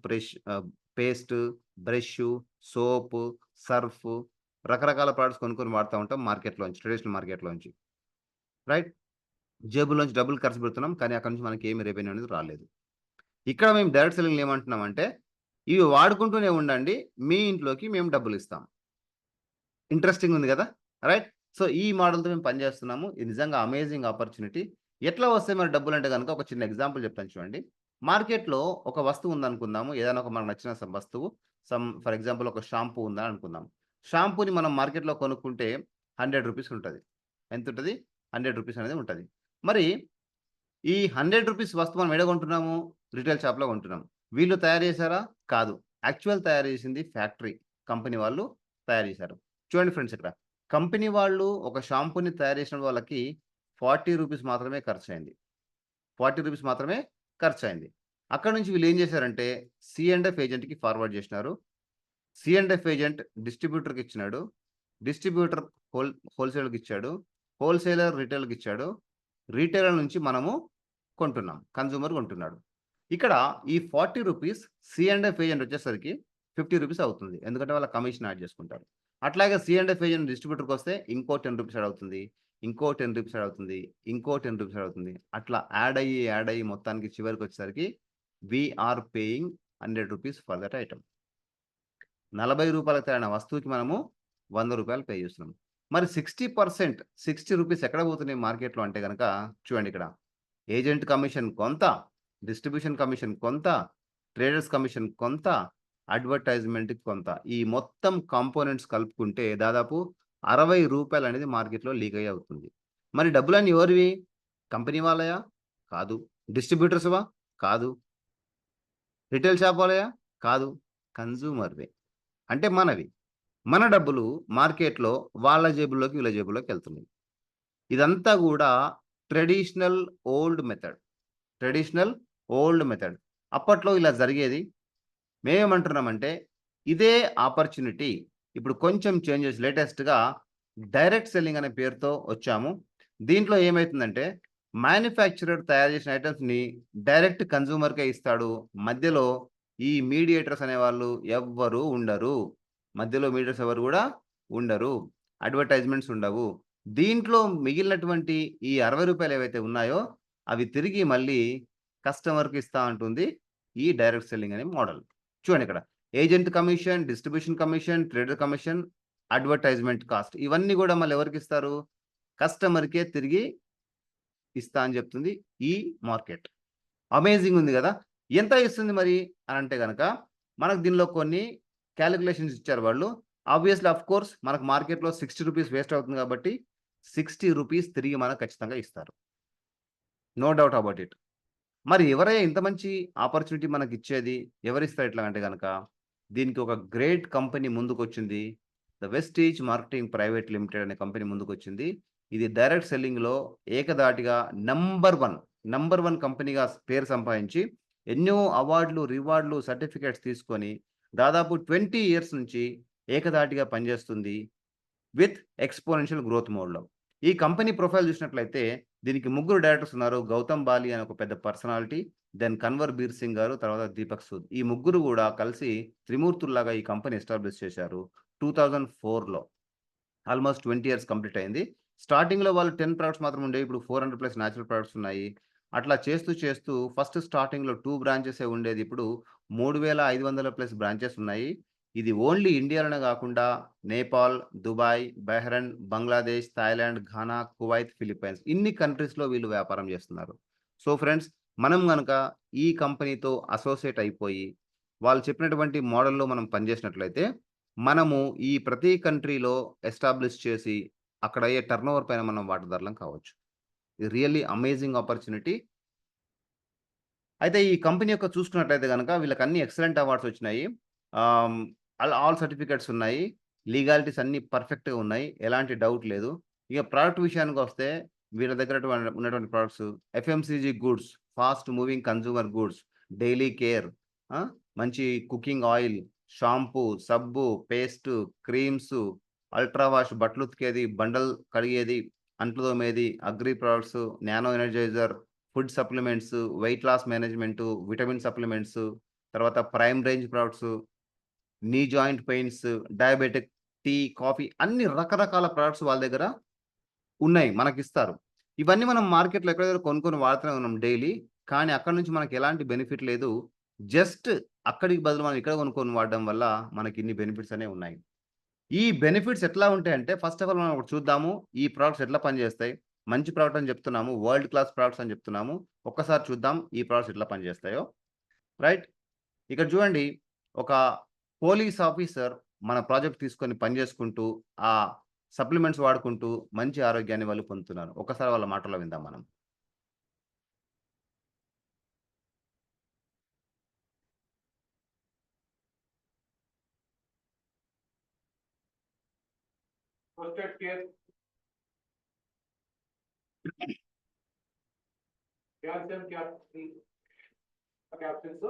పేస్టు, బ్రషు, సోపు, సర్ఫు రకరకాల ప్రొడక్ట్స్ కొనుక్కొని వాడుతా ఉంటాం మార్కెట్‌లోంచి, ట్రెడిషనల్ మార్కెట్‌లోంచి. రైట్? జేబులోంచి డబ్బులు ఖర్చు పెడుతున్నాం. కానీ అక్కడి నుంచి మనకేమి రెవెన్యూ అనేది రాలేదు. ఇక్కడ మేము డైరెక్ట్ సెల్లింగ్‌లో ఏమంటున్నామంటే, ఇవి వాడుకుంటూనే ఉండండి. మీ ఇంట్లోకి మేము డబ్బులిస్తాం. ఇంట్రెస్టింగ్ ఉంది గదా! రైట్? సో, ఈ మోడల్‌తో మేము పనిచేస్తున్నాము. ఇది నిజంగా అమేజింగ్ ఆపర్చునిటీ. ఎట్లా వస్తాయి మరి డబ్బులంటే గనుక ఒక చిన్న ఎగ్జాంపుల్ చెప్తాను చూడండి. మార్కెట్‌లో ఒక వస్తువు ఉందనుకుందాము. ఏదైనా ఒక మనకు నచ్చిన వస్తువు. ఫర్ ఎగ్జాంపుల్ ఒక షాంపూ ఉందని అనుకుందాం. షాంపూని మనం మార్కెట్‌లో కొనుక్కుంటే రూ. 100 ఉంటది. ఎంతుంటది? రూ. 100 అనేది ఉంటది. మరి ఈ రూ. 100 వస్తువు మనం ఏడ కొంటున్నాము? రిటైల్ షాప్‌లో కొంటున్నాం. వీళ్ళు తయారు చేసారా? కాదు. యాక్చువల్ తయారు చేసింది ఫ్యాక్టరీ. కంపెనీ వాళ్ళు తయారు చేశారు. చూడండి ఫ్రెండ్స్ ఇక్కడ. కంపెనీ వాళ్ళు ఒక షాంపూని తయారు చేసిన వాళ్ళకి రూ. 40 మాత్రమే ఖర్చయింది. రూ. 40 మాత్రమే ఖర్చయింది. అక్కడి నుంచి వీళ్ళేం చేశారంటే సి అండ్ ఎఫ్ ఏజెంట్‌కి ఫార్వర్డ్ చేసినారు. సి అండ్ ఎఫ్ ఏజెంట్ డిస్ట్రిబ్యూటర్‌కి ఇచ్చినాడు. డిస్ట్రిబ్యూటర్ హోల్‌సేలర్‌కి ఇచ్చాడు. హోల్‌సేలర్ రిటైల్‌కి ఇచ్చాడు. రిటైలర్ నుంచి మనము కొంటున్నాం. కన్స్యూమర్ కొంటున్నాడు. ఇక్కడ ఈ రూ. 40 సి అండ్ ఎఫ్ ఏజెంట్ వచ్చేసరికి రూ. 50 అవుతుంది. ఎందుకంటే వాళ్ళ కమిషన్ యాడ్ చేసుకుంటారు. అట్లాగే సి అండ్ ఎఫ్ ఏజెంట్ డిస్ట్రిబ్యూటర్‌కొస్తే ఇంకో రూ. 10 యాడ్ అవుతుంది. ఇంకో రూ. 10 యాడ్ అవుతుంది. ఇంకో రూ. 10 యాడ్ అవుతుంది. అట్లా యాడ్ అయ్యి మొత్తానికి చివరికొచ్చేసరికి వి ఆర్ పేయింగ్ రూ. 100 ఫర్ దట్ ఐటెమ్. రూ. 40 తయారైన వస్తువుకి మనము రూ. 100 పే చేస్తున్నాం. మరి 60% రూ. 60 ఎక్కడ పోతున్నాయి మార్కెట్‌లో అంటే గనక చూడండి ఇక్కడ. ఏజెంట్ కమిషన్ కొంత, డిస్ట్రిబ్యూషన్ కమిషన్ కొంత, ట్రేడర్స్ కమిషన్ కొంత, అడ్వర్టైజ్‌మెంట్‌కి కొంత. ఈ మొత్తం కాంపోనెంట్స్ కలుపుకుంటే దాదాపు రూ. 60 అనేది మార్కెట్‌లో లీక్ అయ్యి అవుతుంది. మరి డబ్బులన్నీ ఎవరివి? కంపెనీ వాళ్ళయా? కాదు. డిస్ట్రిబ్యూటర్స్‌వా? కాదు. రిటైల్ షాప్ వాళ్ళయా? కాదు. కన్స్యూమర్‌వే. అంటే మనవి. మన డబ్బులు మార్కెట్‌లో వాళ్ళ జేబుల్లోకి, వీళ్ళ జేబుల్లోకెళ్తున్నాయి. ఇదంతా గూడా traditional old method. Traditional old method. అప్పట్లో ఇలా జరిగేది. మేమేమంటున్నామంటే, ఇదే ఆపర్చునిటీ ఇప్పుడు కొంచెం చేంజెస్ లేటెస్ట్‌గా డైరెక్ట్ సెల్లింగ్ అనే పేరుతో వచ్చాము. దీంట్లో ఏమైతుందంటే, మ్యానుఫ్యాక్చరర్ తయారు చేసిన ఐటెమ్స్‌ని డైరెక్ట్ కన్స్యూమర్‌కే ఇస్తాడు. మధ్యలో ఈ మీడియేటర్స్ అనేవాళ్ళు ఎవ్వరు ఉండరు. మధ్యలో మీడియేటర్స్ ఎవరు గూడా ఉండరు. అడ్వర్టైజ్‌మెంట్స్ ఉండవు. దీంట్లో మిగిలినటువంటి ఈ రూ. 60 ఏవైతే ఉన్నాయో, అవి తిరిగి మళ్ళీ కస్టమర్‌కి ఇస్తా అంటుంది ఈ డైరెక్ట్ సెల్లింగ్ అనే మోడల్. చూడండిక్కడ. Agent commission, distribution commission, trader commission, advertisement cost ఇవన్నీ గూడా మళ్ళీ ఎవరికిస్తారు? కస్టమర్‌కే తిరిగి ఇస్తా అని జెప్తుంది ఈ మార్కెట్. అమేజింగ్ ఉంది గదా! ఎంత ఇస్తుంది మరి అనంటే గనక, మనకు దీనిలో కొన్ని కాలిక్యులేషన్స్ ఇచ్చారు వాళ్ళు. ఆబ్వియస్లీ ఆఫ్ కోర్స్ మనకు మార్కెట్‌లో ₹60 వేస్ట్ అవుతుంది కాబట్టి ₹60 తిరిగి మనకు ఖచ్చితంగా ఇస్తారు. No doubt about it. మరి ఎవరయ్యా ఇంత మంచి ఆపర్చునిటీ మనకిచ్చేది? ఎవరిస్తారు ఇట్లా అంటే గనక, దీనికి ఒక గ్రేట్ కంపెనీ ముందుకొచ్చింది. The Vestige marketing private limited అనే కంపెనీ ముందుకొచ్చింది. ఇది డైరెక్ట్ సెల్లింగ్‌లో ఏకధాటిగా నంబర్ 1 కంపెనీగా పేరు సంపాదించి, ఎన్నో అవార్డులు, రివార్డులు, సర్టిఫికేట్స్ తీసుకొని, దాదాపు 20 ఇయర్స్ నుంచి ఏకధాటిగా పనిచేస్తుంది. విత్ ఎక్స్‌పోనెన్షియల్ గ్రోత్ మోడ్‌లో. ఈ కంపెనీ ప్రొఫైల్ చూసినట్లయితే దీనికి ముగ్గురు డైరెక్టర్స్ ఉన్నారు. 'గౌతమ్ బాలి' అనే ఒక పెద్ద పర్సనాలిటీ, దెన్ 'కన్వర్ బీర్ సింగ్' గారు, తర్వాత 'దీపక్ సూద్.' ఈ ముగ్గురు గూడా కలిసి త్రిమూర్తుల్లాగా ఈ కంపెనీ ఎస్టాబ్లిష్ చేశారు. 2004లో. ఆల్‌మోస్ట్ 20 ఇయర్స్ కంప్లీట్ అయింది. స్టార్టింగ్‌లో వాళ్ళు 10 ప్రొడక్ట్స్ మాత్రమే ఉండేవి. ఇప్పుడు 400 ప్లస్ నేచురల్ ప్రొడక్ట్స్ ఉన్నాయి. అట్లా చేస్తూ ఫస్ట్ స్టార్టింగ్‌లో 2 బ్రాంచెసే ఉండేది. ఇప్పుడు 3500 ప్లస్ బ్రాంచెస్ ఉన్నాయి. ఇది ఓన్లీ ఇండియాలోనే గాకుండా Nepal, Dubai, Bahrain, Bangladesh, Thailand, Ghana, Kuwait, Philippines ఇన్ని కంట్రీస్‌లో వీళ్ళు వ్యాపారం జేస్తున్నారు. సో ఫ్రెండ్స్, మనం గనక ఈ కంపెనీతో అసోసియేట్ అయిపోయి, వాళ్ళు చెప్పినటువంటి మోడల్‌లో మనం పనిజేసినట్లయితే, మనము ఈ ప్రతి కంట్రీలో ఎస్టాబ్లిష్ చేసి, అక్కడ అయ్యే టర్నోవర్ పైన మనం వాటాదారులం కావచ్చు. ఇది రియల్లీ అమేజింగ్ ఆపర్చునిటీ. అయితే ఈ కంపెనీ యొక్క చూసుకున్నట్లయితే గనక వీళ్ళకి అన్ని ఎక్సలెంట్ అవార్డ్స్ వచ్చినాయి. ఆహ్, ఆల్ సర్టిఫికేట్స్ ఉన్నాయి. లీగాలిటీస్ అన్నీ పర్ఫెక్ట్‌గా ఉన్నాయి. ఎలాంటి డౌట్ లేదు. ఇక ప్రొడక్ట్ విషయానికొస్తే వీళ్ళ దగ్గర ఉన్నటువంటి products FMCG goods, fast moving consumer goods, daily care, ఆ! మంచి కుకింగ్ ఆయిల్, షాంపూ, సబ్బు, పేస్టు, క్రీమ్సు, అల్ట్రా వాష్ బట్టలుతికేది, బండలు కడిగేది, అంట్లు తోమేది, agri products, nano energizer, food supplements, weight loss management, vitamin supplements, తర్వాత prime range products, knee joint pains, diabetic, tea, coffee అన్ని రకరకాల ప్రొడక్ట్స్ వాళ్ళ దగ్గర ఉన్నాయి. మనకిస్తారు. ఇవన్నీ మనం మార్కెట్‌లో ఎక్కడో దగ్గర కొనుక్కొని వాడుతూనే ఉన్నాం డైలీ. కానీ అక్కడి నుంచి మనకి ఎలాంటి బెనిఫిట్ లేదు. జస్ట్ అక్కడికి బదులు మనం ఇక్కడ కొనుక్కొని వాడడం వల్ల మనకిన్ని బెనిఫిట్స్ అనేవి ఉన్నాయి. ఈ బెనిఫిట్స్ ఎట్లా ఉంటాయంటే ఫస్ట్ ఆఫ్ ఆల్ మనం ఒకటి చూద్దాము. ఈ ప్రొడక్ట్స్ ఎట్లా పనిచేస్తాయి? మంచి ప్రొడక్ట్ అని చెప్తున్నాము. వరల్డ్ క్లాస్ ప్రొడక్ట్స్ అని చెప్తున్నాము. ఒక్కసారి చూద్దాం ఈ ప్రొడక్ట్స్ ఎట్లా పనిచేస్తాయో. రైట్? ఇక్కడ చూడండి, ఒక పోలీస్ ఆఫీసర్ మన ప్రాజెక్ట్ తీసుకొని పని చేసుకుంటూ, ఆ సప్లిమెంట్స్ వాడుకుంటూ మంచి ఆరోగ్యాన్ని వాళ్ళు పొందుతున్నారు. ఒక్కసారి వాళ్ళ మాటల్లో విందాం మనం. First aid care calcium capsules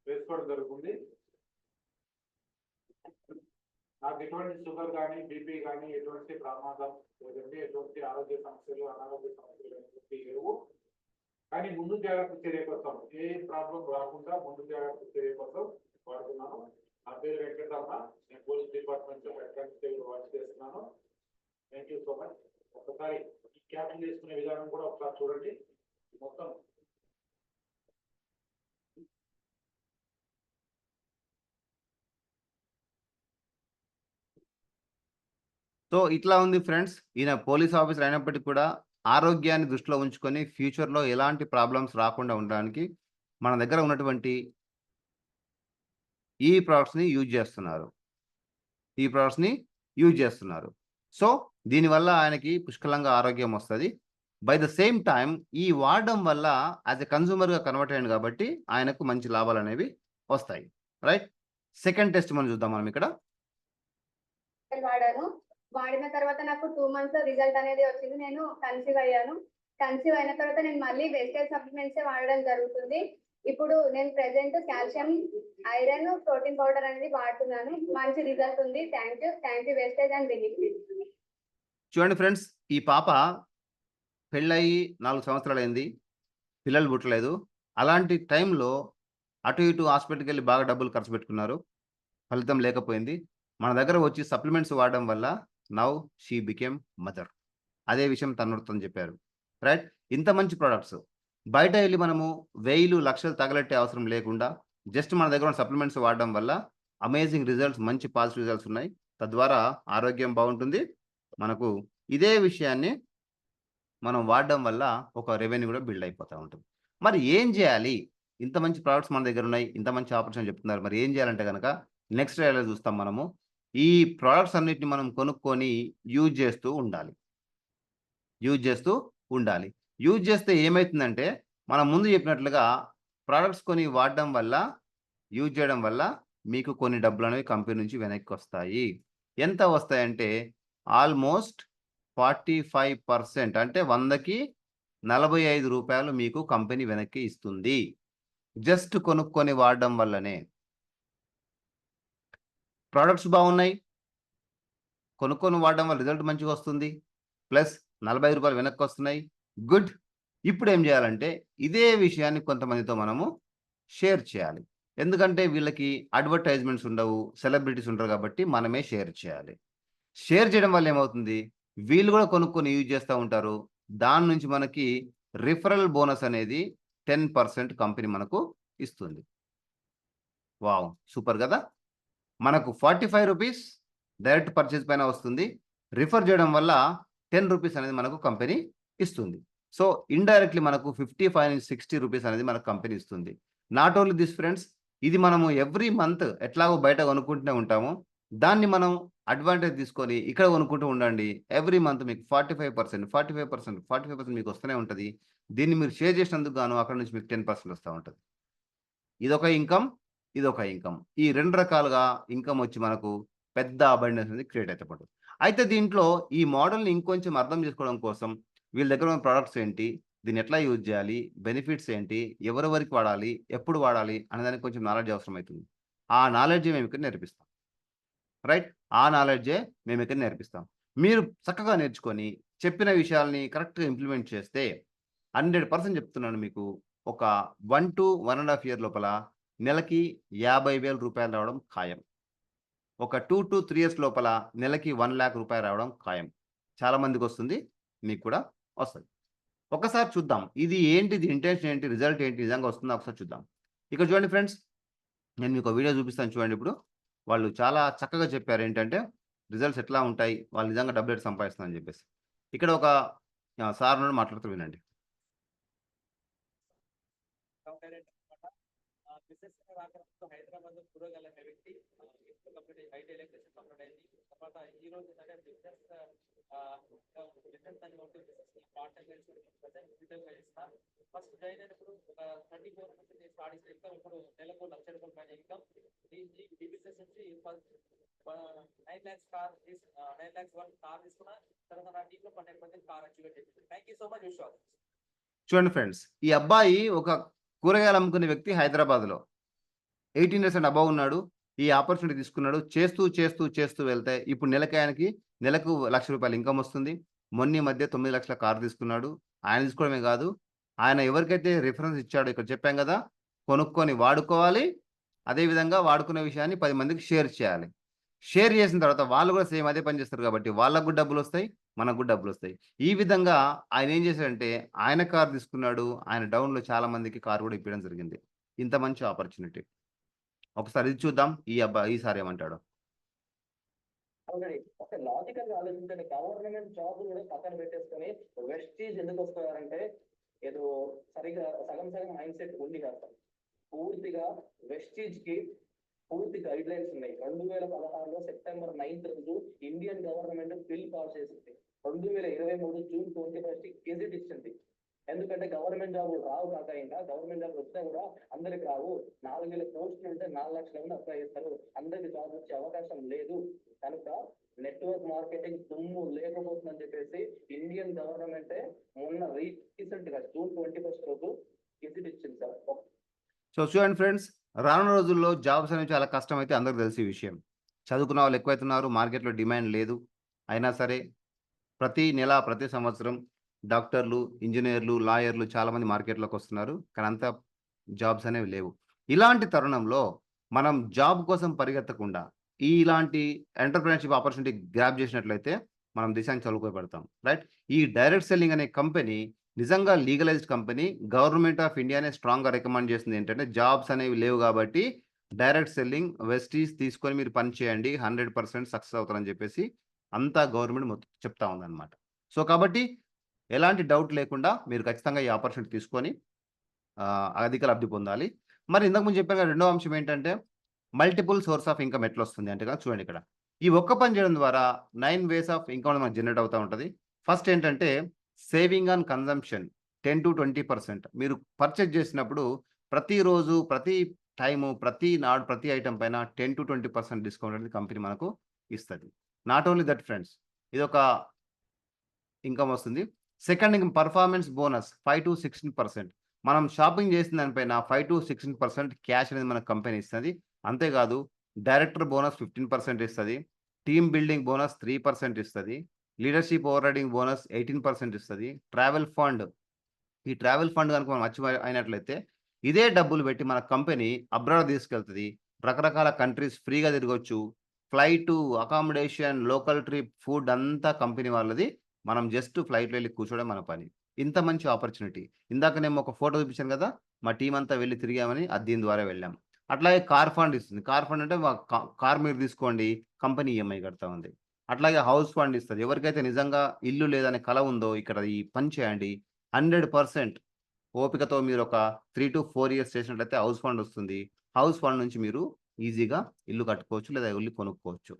వేసుకోవడం జరుగుతుంది. నాకు ఎటువంటి షుగర్ కానీ బీపీ కానీ ఎటువంటి ప్రమాదం లేదంటే ఎటువంటి ఆరోగ్య సమస్యలు అనారోగ్య సమస్యలు ఎటువంటి లేవు. కానీ ముందు జాగ్రత్త చర్య కోసం ఏ ప్రాబ్లం రాకుండా ముందు జాగ్రత్త చర్య కోసం వాడుతున్నాను. నా పేరు వెంకటరమణ, నేను పోలీస్ డిపార్ట్మెంట్ లో హెడ్ కానిస్టేబుల్ వర్క్ చేస్తున్నాను. Thank you so much. ఒకసారి ఈ క్యాప్లు తీసుకునే విధానం కూడా ఒకసారి చూడండి. మొత్తం సో, ఇట్లా ఉంది ఫ్రెండ్స్. ఈయన పోలీస్ ఆఫీసర్ అయినప్పటికి కూడా ఆరోగ్యాన్ని దృష్టిలో ఉంచుకొని ఫ్యూచర్‌లో ఎలాంటి ప్రాబ్లమ్స్ రాకుండా ఉండడానికి మన దగ్గర ఉన్నటువంటి ఈ ప్రొడక్ట్స్‌ని యూజ్ చేస్తున్నారు. ఈ ప్రొడక్ట్స్‌ని యూజ్ చేస్తున్నారు. సో, దీనివల్ల ఆయనకి పుష్కలంగా ఆరోగ్యం వస్తది. బై ద సేమ్ టైమ్ ఈ వాడడం వల్ల యాస్ ఎ కన్స్యూమర్‌గా కన్వర్ట్ అయ్యిండు కాబట్టి ఆయనకు మంచి లాభాలనేవి వస్తాయి. రైట్? సెకండ్ టెస్టిమోనీ చూద్దాం మనం ఇక్కడ. వాడాను. వాడిన తర్వాత నాకు 2 మంత్స్‌లో రిజల్ట్ అనేది వచ్చింది. నేను కన్సీవ్ అయ్యాను. కన్సీవ్ అయిన తర్వాత నేను మళ్ళీ వెస్టేజ్ సప్లిమెంట్సే వాడడం జరుగుతుంది. ఇప్పుడు నేను present calcium, iron, protein powder అనేది వాడుతున్నాను. మంచి రిజల్ట్ ఉంది. Thank you wastage and benefit. చూడండి ఫ్రెండ్స్, ఈ పాప పెళ్ళయ్యి 4 సంవత్సరాలయింది. పిల్లలు పుట్టలేదు. అలాంటి టైంలో అటు ఇటు హాస్పిటల్‌కెళ్ళి బాగా డబ్బులు ఖర్చు పెట్టుకున్నారు. ఫలితం లేకపోయింది. మన దగ్గర వచ్చి సప్లిమెంట్స్ వాడడం వల్ల నౌ షీ బికేమ్ మదర్. అదే విషయం తను చెప్పారు. రైట్? ఇంత మంచి ప్రొడక్ట్స్ బయట ఎళ్లి మనము వేలు, లక్షలు తగలెట్టే అవసరం లేకుండా జస్ట్ మన దగ్గర ఉన్న సప్లిమెంట్స్ వాడడం వల్ల అమేజింగ్ రిజల్ట్స్, మంచి పాజిటివ్ రిజల్ట్స్ ఉన్నాయి. తద్వారా ఆరోగ్యం బావుంటుంది. మనకు ఇదే విషయాన్ని మనం వాడడం వల్ల ఒక రెవెన్యూ కూడా బిల్డ్ అయిపోతా ఉంటుంది. మరి ఏం చేయాలి? ఇంత మంచి ప్రొడక్ట్స్ మన దగ్గర ఉన్నాయి. ఇంత మంచి ఆపర్చునిటీ చెప్తున్నారు. మరి ఏం చేయాలంటే గనక నెక్స్ట్ ట్రైల్‌లో చూస్తాం మనము. ఈ ప్రొడక్ట్స్ అన్నిటిని మనం కొనుక్కొని యూజ్ చేస్తూ ఉండాలి. యూజ్ చేస్తే ఏమైతుందంటే, మనం ముందు చెప్పినట్లుగా ప్రొడక్ట్స్ కొని వాడడం వల్ల, యూజ్ చేయడం వల్ల మీకు కొన్ని డబ్బులనేవి కంపెనీ నుంచి వెనక్కొస్తాయి. ఎంత వస్తాయంటే ఆల్మోస్ట్ 45% అంటే 100కి రూ. 45 మీకు కంపెనీ వెనక్కి ఇస్తుంది. జస్ట్ కొనుక్కొని వాడడం వల్లనే. ప్రొడక్ట్స్ బాగున్నాయి. కొనుక్కొని వాడడం వల్ల రిజల్ట్ మంచిగొస్తుంది. ప్లస్ రూ. 45 వెనక్కొస్తున్నాయి. గుడ్. ఇప్పుడేం జేయాలంటే, ఇదే విషయాన్ని కొంతమందితో మనము షేర్ చేయాలి. ఎందుకంటే వీళ్ళకి అడ్వర్టైజ్‌మెంట్స్ ఉండవు. సెలబ్రిటీస్ ఉండరు గాబట్టి మనమే షేర్ చేయాలి. షేర్ చేయడం వల్ల ఏమవుతుంది, వీళ్ళు గూడా కొనుక్కొని యూజ్ చేస్తా ఉంటారు. దాని నుంచి మనకి రిఫరల్ బోనస్ అనేది 10% కంపెనీ మనకు ఇస్తుంది. వావ్! సూపర్ గదా! మనకు రూ. 45 డైరెక్ట్ పర్చేజ్ పైన వస్తుంది. రిఫర్ చేయడం వల్ల రూ. 10 అనేది మనకు కంపెనీ ఇస్తుంది. సో, ఇండైరెక్ట్‌లీ మనకు 55-60 రూపీస్ అనేది మనకు కంపెనీ ఇస్తుంది. నాట్ ఓన్లీ థిస్ ఫ్రెండ్స్, ఇది మనము ఎవ్రీ మంత్ ఎట్లాగో బయట కొనుక్కుంటూనే ఉంటాము. దాన్ని మనం అడ్వాంటేజ్ తీసుకొని ఇక్కడ కొనుక్కుంటూ ఉండండి. ఎవ్రీ మంత్ మీకు 45% మీకు వస్తూనే ఉంటది. దీన్ని మీరు షేర్ చేసినందుకు గాను అక్కడ నుంచి మీకు 10% వస్తా ఉంటది. ఇదొక ఇన్‌కమ్, ఇదొక ఇన్‌కమ్. ఈ 2 రకాలుగా ఇన్‌కమ్ వచ్చి మనకు పెద్ద అబండెన్స్ అనేది క్రియేట్ అయితపడదు. అయితే దీంట్లో ఈ మోడల్‌ని ఇంకొంచెం అర్థం చేసుకోవడం కోసం వీళ్ళ దగ్గర ఉన్న ప్రొడక్ట్స్ ఏంటి? దీన్ని ఎట్లా యూజ్ చేయాలి? బెనిఫిట్స్ ఏంటి? ఎవరెవరికి వాడాలి? ఎప్పుడు వాడాలి? అనేదానికి కొంచెం నాలెడ్జ్ అవసరమైతుంది. ఆ నాలెడ్జే మేమిక్కడ నేర్పిస్తాం. రైట్? ఆ నాలెడ్జే మేమిక్కడ నేర్పిస్తాం. మీరు చక్కగా నేర్చుకొని చెప్పిన విషయాల్ని కరెక్ట్‌గా ఇంప్లిమెంట్ చేస్తే 100% చెప్తున్నాను మీకు. ఒక 1-1.5 ఇయర్ లోపల నెలకి రూ. 50,000 రావడం ఖాయం. ఒక 2-3 ఇయర్స్ లోపల నెలకి రూ. 1,00,000 రావడం ఖాయం. చాలా మందికొస్తుంది. మీకు కూడా వస్తది. ఒక్కసారి చూద్దాం. ఇది ఏంటి? దీని ఇంటెన్షన్ ఏంటి? రిజల్ట్ ఏంటి? నిజంగా వస్తుందా? ఒకసారి చూద్దాం. ఇక్కడ చూడండి ఫ్రెండ్స్. నేను మీకు వీడియో చూపిస్తాను చూడండి ఇప్పుడు. వాళ్ళు చాలా చక్కగా చెప్పారు ఏంటంటే, రిజల్ట్స్ ఎట్లా ఉంటాయి? వాళ్ళు నిజంగా డబ్బులు ఎట్లా సంపాదిస్తున్నారని చెప్పేసి. ఇక్కడ ఒక సార్ ఉన్నాడు మాట్లాడుతూ వినండి. బిజినెస్ రాకముందు హైదరాబాద్ కూరగాయల వ్యక్తి కంప్లీట్ ఐటీ ఎలక్ట్రిసిటీ కంప్లీట్ అయింది. తర్వాత ఈ రోజు ఏంటంటే బిజినెస్ అని ఉంటే బిజినెస్ పార్ట్ టైం చేస్తాను. ఫస్ట్ జాయిన్ అయినప్పుడు ఒక 34 నుంచి నేను స్టార్ట్ చేసిన ఇన్కమ్ ఇప్పుడు నెలకు ₹1,00,000 పైన ఇన్కమ్. ఈ బిజినెస్ నుంచి 9 lakhs car 9 lakhs one car తీసుకున్నా. తర్వాత నా టీంలో 12 మంది కార్ అచీవ్ చేసింది. Thank you so much Vishwas. చూడండి ఫ్రెండ్స్. ఈ అబ్బాయి ఒక కూరగాయలు అమ్ముకునే వ్యక్తి హైదరాబాద్‌లో. 18 ఇయర్స్ అండ్ అబోవ్ ఉన్నాడు. ఈ ఆపర్చునిటీ తీసుకున్నాడు. చేస్తూ వెళ్తే ఇప్పుడు నెలకు ₹1,00,000 ఇన్కమ్ వస్తుంది. మొన్న ఈ మధ్య 9 లక్షల కారు తీసుకున్నాడు. ఆయన తీసుకోవడమే కాదు, ఆయన ఎవరికైతే రిఫరెన్స్ ఇచ్చాడో ఇక్కడ చెప్పాం కదా! కొనుక్కొని వాడుకోవాలి. అదేవిధంగా వాడుకునే విషయాన్ని 10 మందికి షేర్ చేయాలి. షేర్ చేసిన తర్వాత వాళ్ళు కూడా సేమ్ అదే పని చేస్తారు కాబట్టి వాళ్ళకు కూడా డబ్బులొస్తాయి. మనకు కూడా డబ్బులొస్తాయి. ఈ విధంగా ఆయన ఏం చేశాడంటే ఆయన కారు తీసుకున్నాడు. ఆయన డౌన్‌లో చాలా మందికి కారు కూడా ఇప్పియడం జరిగింది. ఇంత మంచి ఆపర్చునిటీ. ఒకసారి ఇది చూద్దాం. ఈ సార్ ఏమంటాడో. అవునండి. ఒక లాజికల్ గా ఆలోచించండి. గవర్నమెంట్ జాబ్ కూడా పక్కన పెట్టేసుకొని వెస్టీజ్ ఎందుకు వస్తున్నారంటే ఏదో సరిగా సగం మైండ్ సెట్ ఉంది కాదు. పూర్తిగా వెస్టీజ్ కి పూర్తి గైడ్ లైన్స్ ఉన్నాయి. 2016లో సెప్టెంబర్ 9th రోజు ఇండియన్ గవర్నమెంట్ బిల్ పాస్ చేసింది. 2023 జూన్ 21 గెజిట్ ఇచ్చింది. ఎందుకంటే గవర్నమెంట్ జాబ్ రావు కాక ఇంకా గవర్నమెంట్ జాబ్ వస్తే కూడా అందరికి రావు. 4,000 పోస్టులు ఉంటే 4 లక్షల మంది అప్లై చేస్తారు. అందరికి జాబ్ వచ్చే అవకాశం లేదు. కనుక నెట్వర్క్ మార్కెటింగ్ దుమ్ము లేకపోతుందని చెప్పేసి ఇండియన్ గవర్నమెంటే మొన్న రీసెంట్ గా జూన్ 21 రోజు గెజిట్ ఇచ్చింది సార్. సో చూడండి ఫ్రెండ్స్, రానున్న రోజుల్లో జాబ్స్ అనేవి చాలా కష్టం అయితే అందరికి తెలిసే విషయం. చదువుకున్న వాళ్ళు ఎక్కువైతున్నారు. మార్కెట్‌లో డిమాండ్ లేదు. అయినా సరే ప్రతి నెల, ప్రతి సంవత్సరం డాక్టర్లు, ఇంజినీర్లు, లాయర్లు చాలామంది మార్కెట్‌లోకి వస్తున్నారు. కానీ అంత జాబ్స్ అనేవి లేవు. ఇలాంటి తరుణంలో మనం జాబ్ కోసం పరిగెత్తకుండా ఇలాంటి ఎంటర్‌ప్రెన్యూర్‌షిప్ ఆపర్చునిటీ గ్రాబ్ చేసినట్లయితే మనం దేశానికి చలువపడతాం. రైట్? ఈ డైరెక్ట్ సెల్లింగ్ అనే కంపెనీ నిజంగా లీగలైజ్డ్ కంపెనీ. గవర్నమెంట్ ఆఫ్ ఇండియానే స్ట్రాంగ్‌గా రికమెండ్ చేస్తుంది ఏంటంటే జాబ్స్ అనేవి లేవు కాబట్టి డైరెక్ట్ సెల్లింగ్ వెస్టీజ్ తీసుకొని మీరు పని చేయండి. 100% సక్సెస్ అవుతారని చెప్పేసి అంతా గవర్నమెంట్ మొత్తం చెప్తా ఉందన్నమాట. సో కాబట్టి ఎలాంటి డౌట్ లేకుండా మీరు ఖచ్చితంగా ఈ ఆపర్చునిటీ తీసుకొని అధిక లబ్ధి పొందాలి. మరి ఇంతకు ముందు చెప్పాను కదా, రెండో అంశం ఏంటంటే మల్టిపుల్ సోర్స్ ఆఫ్ ఇన్కమ్ ఎట్లొస్తుంది అంటే కదా చూడండి ఇక్కడ. ఈ ఒక్క పని చేయడం ద్వారా 9 వేస్ ఆఫ్ ఇన్కమ్ మనకు జనరేట్ అవుతా ఉంటది. ఫస్ట్ ఏంటంటే సేవింగ్ ఆన్ కన్జంప్షన్ 10-20% మీరు పర్చేజ్ చేసినప్పుడు ప్రతిరోజు, ప్రతి టైము, ప్రతి నాడు, ప్రతి ఐటెమ్ పైన 10-20% డిస్కౌంట్ అనేది కంపెనీ మనకు ఇస్తది. నాట్ ఓన్లీ దట్ ఫ్రెండ్స్, ఇదొక ఇన్కమ్ వస్తుంది. Second income performance bonus 5-16%. మనం షాపింగ్ చేసిన దానిపైన 5-16% క్యాష్ అనేది మనకు కంపెనీ ఇస్తది. అంతేకాదు డైరెక్టర్ బోనస్ 15% ఇస్తది. టీమ్ బిల్డింగ్ బోనస్ 3% ఇస్తది. లీడర్‌షిప్ ఓవర్ రైడింగ్ బోనస్ 18% ఇస్తది. ట్రావెల్ ఫండ్, ఈ ట్రావెల్ ఫండ్ గనుక మనం అచీవ్ అయినట్లయితే ఇదే డబ్బులు పెట్టి మన కంపెనీ అబ్రాడ్ తీసుకెళ్తది. రకరకాల కంట్రీస్ ఫ్రీగా తిరగొచ్చు. Flight, accommodation, local trip, food అంతా కంపెనీ వాళ్ళది. మనం జస్ట్ ఫ్లైట్‌లో ఎళ్లి కూర్చోవడం మన పని. ఇంత మంచి ఆపర్చునిటీ. ఇందాకనేమో ఒక ఫోటో చూపించాను కదా! మా టీమ్ అంతా వెళ్లి తిరిగామని, అది దీని ద్వారా వెళ్ళాం. అట్లాగే కార్ ఫండ్ ఇస్తుంది. కార్ ఫండ్ అంటే కార్ మీరు తీసుకోండి, కంపెనీ ఈఎంఐ కడతా ఉంది. అట్లాగే హౌస్ ఫండ్ ఇస్తది. ఎవరికైతే నిజంగా ఇల్లు లేదనే కల ఉందో ఇక్కడ ఈ పని చేయండి. 100% ఓపికతో మీరు ఒక 3-4 ఇయర్స్ చేసినట్లయితే హౌస్ ఫండ్ వస్తుంది. హౌస్ ఫండ్ నుంచి మీరు ఈజీగా ఇల్లు కట్టుకోవచ్చు లేదా ఇల్లు కొనుక్కోవచ్చు.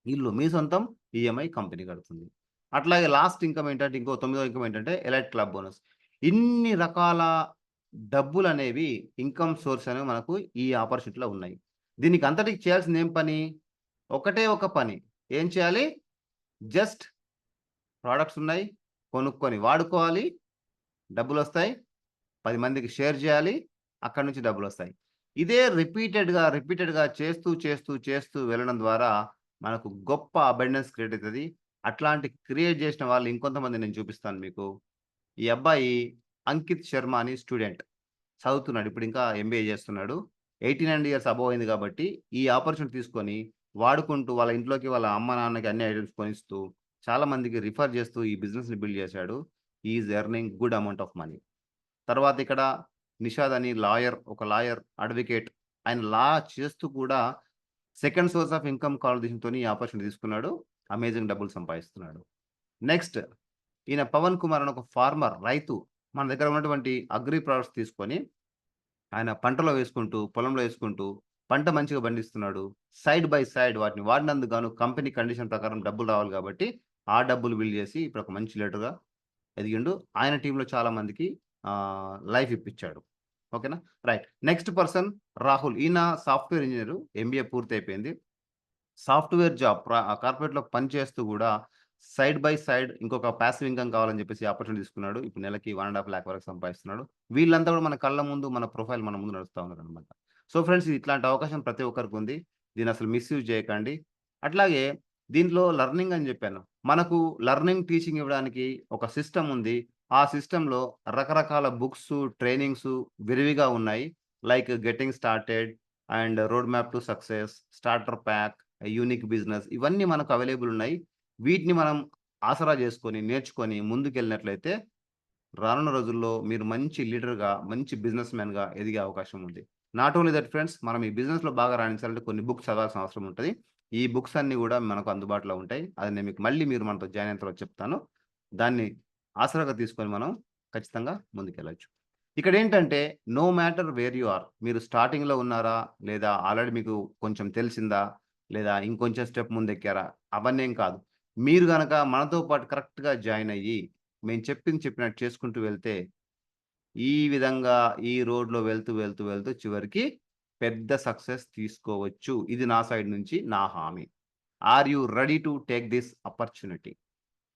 ఇల్లు మీ సొంతం, ఈఎంఐ కంపెనీ కడుతుంది. అట్లాగే లాస్ట్ ఇన్కమ్ ఏంటంటే ఇంకో తొమ్మిదో ఇన్కమ్ ఏంటంటే ఎలైట్ క్లబ్ బోనస్. ఇన్ని రకాల డబ్బులనేవి ఇన్కమ్ సోర్స్ అనేవి మనకు ఈ ఆపర్చునిటీలో ఉన్నాయి. దీనికి అంతటికి చేయాల్సింది ఏం పని? ఒకటే ఒక పని. ఏం చేయాలి? జస్ట్ ప్రొడక్ట్స్ ఉన్నాయి. కొనుక్కొని వాడుకోవాలి. డబ్బులొస్తాయి. 10 మందికి షేర్ చేయాలి. అక్కడి నుంచి డబ్బులొస్తాయి. ఇదే రిపీటెడ్‌గా చేస్తూ వెళ్ళడం ద్వారా మనకు గొప్ప అబండెన్స్ క్రియేట్ అయితది. అట్లాంటి క్రియేట్ చేసిన వాళ్ళు ఇంకొంతమంది నేను చూపిస్తాను మీకు. ఈ అబ్బాయి అంకిత్ శర్మ అని స్టూడెంట్. చదువుతున్నాడు. ఇప్పుడు ఇంకా ఎంబీఏ చేస్తున్నాడు. 89 ఇయర్స్ అబోవ్ అయింది కాబట్టి ఈ ఆపర్చునిటీ తీసుకొని వాడుకుంటూ వాళ్ళ ఇంట్లోకి వాళ్ళ అమ్మ, నాన్నకి అన్ని ఐటెమ్స్ కొనిస్తూ చాలా మందికి రిఫర్ చేస్తూ ఈ బిజినెస్‌ని బిల్డ్ చేశాడు. He is earning good amount of money. తర్వాత ఇక్కడ నిషాద్ అని ఒక లాయర్, అడ్వకేట్. ఆయన లా చేస్తూ కూడా సెకండ్ సోర్స్ ఆఫ్ ఇన్కమ్ కాంట్రిబ్యూషన్‌తోని ఈ ఆపర్చునిటీ తీసుకున్నాడు. అమేజింగ్ డబ్బులు సంపాదిస్తున్నాడు. నెక్స్ట్ ఈయన పవన్ కుమార్ అని ఒక ఫార్మర్, రైతు. మన దగ్గర ఉన్నటువంటి అగ్రి ప్రొడక్ట్స్ తీసుకొని ఆయన పంటలో వేసుకుంటూ, పొలంలో వేసుకుంటూ పంట మంచిగా పండిస్తున్నాడు. సైడ్ బై సైడ్ వాటిని వాడినందుకు గాను కంపెనీ కండిషన్ ప్రకారం డబ్బులు రావాలి కాబట్టి, ఆ డబ్బులు బిల్డ్ చేసి ఇప్పుడు ఒక మంచి లీడర్‌గా ఎదిగిండు. ఆయన టీమ్‌లో చాలా మందికి లైఫ్ ఇప్పించాడు. ఓకేనా? రైట్. Next person Rahul. ఈయన సాఫ్ట్‌వేర్ ఇంజినీర్. ఎంబీఏ పూర్తయిపోయింది. సాఫ్ట్‌వేర్ జాబ్ కార్పొరేట్‌లో పని చేస్తూ గూడా సైడ్ బై సైడ్ ఇంకొక పాసివ్ ఇన్కమ్ కావాలని చెప్పేసి ఆపర్చునిటీ తీసుకున్నాడు. ఇప్పుడు నెలకి 1.5 లాక్ వరకు సంపాదిస్తున్నాడు. వీళ్ళంతా గూడా మన కళ్ళ ముందు, మన ప్రొఫైల్ మన ముందు నడుస్తా ఉన్నారనమాట. సో, ఫ్రెండ్స్ ఇట్లాంటి అవకాశం ప్రతి ఒక్కరికి ఉంది. దీన్నసలు మిస్‌యూజ్ చేయకండి. అట్లాగే దీంట్లో లెర్నింగ్ అని జెప్పాను. మనకు లెర్నింగ్, టీచింగ్ ఇవ్వడానికి ఒక సిస్టమ్ ఉంది. ఆ సిస్టమ్‌లో రకరకాల బుక్సు, ట్రైనింగ్సు విరివిగా ఉన్నాయి. Like getting started and road map to success, starter pack, unique business ఇవన్నీ మనకు అవైలబుల్ ఉన్నాయి. వీటిని మనం ఆసరా చేసుకొని, నేర్చుకొని ముందుకెళ్ళినట్లయితే రానున్న రోజుల్లో మీరు మంచి లీడర్‌గా, మంచి బిజినెస్ మ్యాన్‌గా ఎదిగే అవకాశం ఉంది. నాట్ ఓన్లీ దట్ ఫ్రెండ్స్, మనం ఈ బిజినెస్‌లో బాగా రాణించాలంటే కొన్ని బుక్స్ చదవాల్సిన అవసరం ఉంటది. ఈ బుక్స్ అన్నీ గూడా మనకు అందుబాటులో ఉంటాయి. అది నేను మీకు మళ్ళీ మీరు మనతో జాయిన్ అయిన తర్వాత చెప్తాను. దాన్ని ఆసరాగా తీసుకొని మనం ఖచ్చితంగా ముందుకెళ్ళొచ్చు. ఇక్కడేంటంటే no matter where you are. మీరు స్టార్టింగ్‌లో ఉన్నారా? లేదా ఆల్రెడీ మీకు కొంచెం తెలిసిందా? లేదా ఇంకొంచెం స్టెప్ ముందెక్కారా? అవన్నేం కాదు. మీరు గనక మనతో పాటు కరెక్ట్‌గా జాయిన్ అయ్యి, మేము చెప్పినట్టు చేసుకుంటూ వెళ్తే, ఈ విధంగా ఈ రోడ్‌లో వెళ్తూ చివరికి పెద్ద సక్సెస్ తీసుకోవచ్చు. ఇది నా సైడ్ నుంచి నా హామీ. Are you ready to take this opportunity?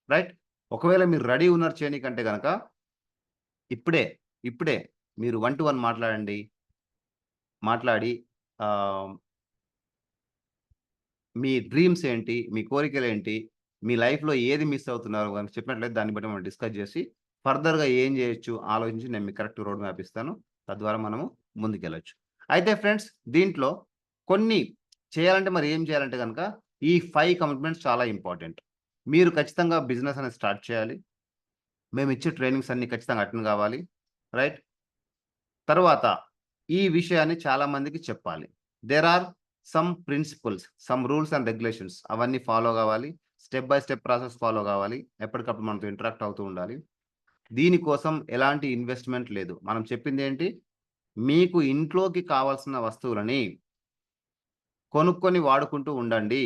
Right? ఒకవేళ మీరు రెడీ ఉన్నారు చేయనీకంటే గనక ఇప్పుడే, ఇప్పుడే మీరు 1-1 మాట్లాడండి. మాట్లాడి ఆహ్, మీ డ్రీమ్స్ ఏంటి? మీ కోరికలేంటి? మీ లైఫ్‌లో ఏది మిస్ అవుతున్నారో గనుక చెప్పినట్లయితే దాన్ని బట్టి మనం డిస్కస్ చేసి ఫర్దర్‌గా ఏం చేయొచ్చు ఆలోచించి నేను మీకు కరెక్ట్ రోడ్ మ్యాప్ ఇస్తాను. తద్వారా మనము ముందుకెళ్ళొచ్చు. అయితే ఫ్రెండ్స్ దీంట్లో కొన్ని చేయాలంటే మరి ఏం చేయాలంటే గనక ఈ 5 కమిట్మెంట్స్ చాలా ఇంపార్టెంట్. మీరు ఖచ్చితంగా బిజినెస్ అనేది స్టార్ట్ చేయాలి. మేమిచ్చే ట్రైనింగ్స్ అన్నీ ఖచ్చితంగా అటెండ్ కావాలి. రైట్? తరువాత ఈ విషయాన్ని చాలా మందికి చెప్పాలి. There are some principles, some rules and regulations అవన్నీ ఫాలో గావాలి. Step by step process follow గావాలి. ఎప్పటికప్పుడు మనతో ఇంటరాక్ట్ అవుతూ ఉండాలి. దీనికోసం ఎలాంటి ఇన్వెస్ట్‌మెంట్ లేదు. మనం చెప్పిందేంటి? మీకు ఇంట్లోకి కావాల్సిన వస్తువులని కొనుక్కొని వాడుకుంటూ ఉండండి.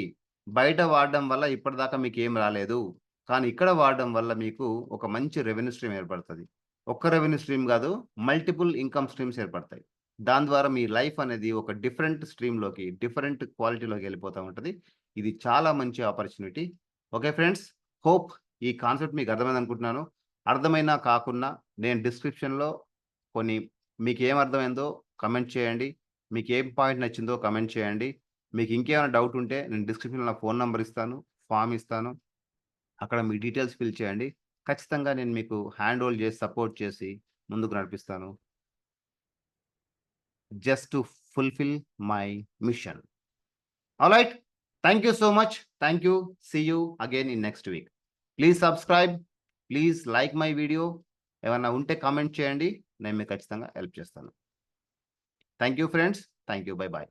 బయట వాడడం వల్ల ఇప్పటిదాకా మీకు ఏం రాలేదు. కానీ ఇక్కడ వాడడం వల్ల మీకు ఒక మంచి రెవెన్యూ స్ట్రీమ్ ఏర్పడుతది. ఒక్క రెవెన్యూ స్ట్రీమ్ గాదు, మల్టిపుల్ ఇన్‌కమ్ స్ట్రీమ్స్ ఏర్పడతాయి. దాని ద్వారా మీ లైఫ్ అనేది ఒక డిఫరెంట్ స్ట్రీమ్‌లోకి, డిఫరెంట్ క్వాలిటీలోకి వెళ్ళిపోతా ఉంటది. ఇది చాలా మంచి ఆపర్చునిటీ. Okay friends. హోప్ ఈ కాన్సెప్ట్ మీకు అర్థమైందనుకుంటున్నాను. అర్థమైనా కాకున్నా నేను డిస్క్రిప్షన్‌లో కొన్ని మీకేం అర్థమైందో కమెంట్ చేయండి. మీకేం పాయింట్ నచ్చిందో కమెంట్ చేయండి. మీకు ఇంకేమైనా డౌట్ ఉంటే నేను డిస్క్రిప్షన్‌లో నా ఫోన్ నంబర్ ఇస్తాను. ఫార్మ్ ఇస్తాను. అక్కడ మీ డీటెయిల్స్ ఫిల్ చేయండి. ఖచ్చితంగా నేను మీకు హ్యాండ్ హోల్డ్ చేసి, సపోర్ట్ చేసి ముందుకు నడిపిస్తాను. Just to fulfil my mission. Alright. Thank you so much. Thank you. See you again in next week. Please subscribe. Please like my video. ఏమన్నా ఉంటే కామెంట్ చేయండి. నేను మీకు ఖచ్చితంగా హెల్ప్ చేస్తాను. Thank you friends. Thank you. Bye by.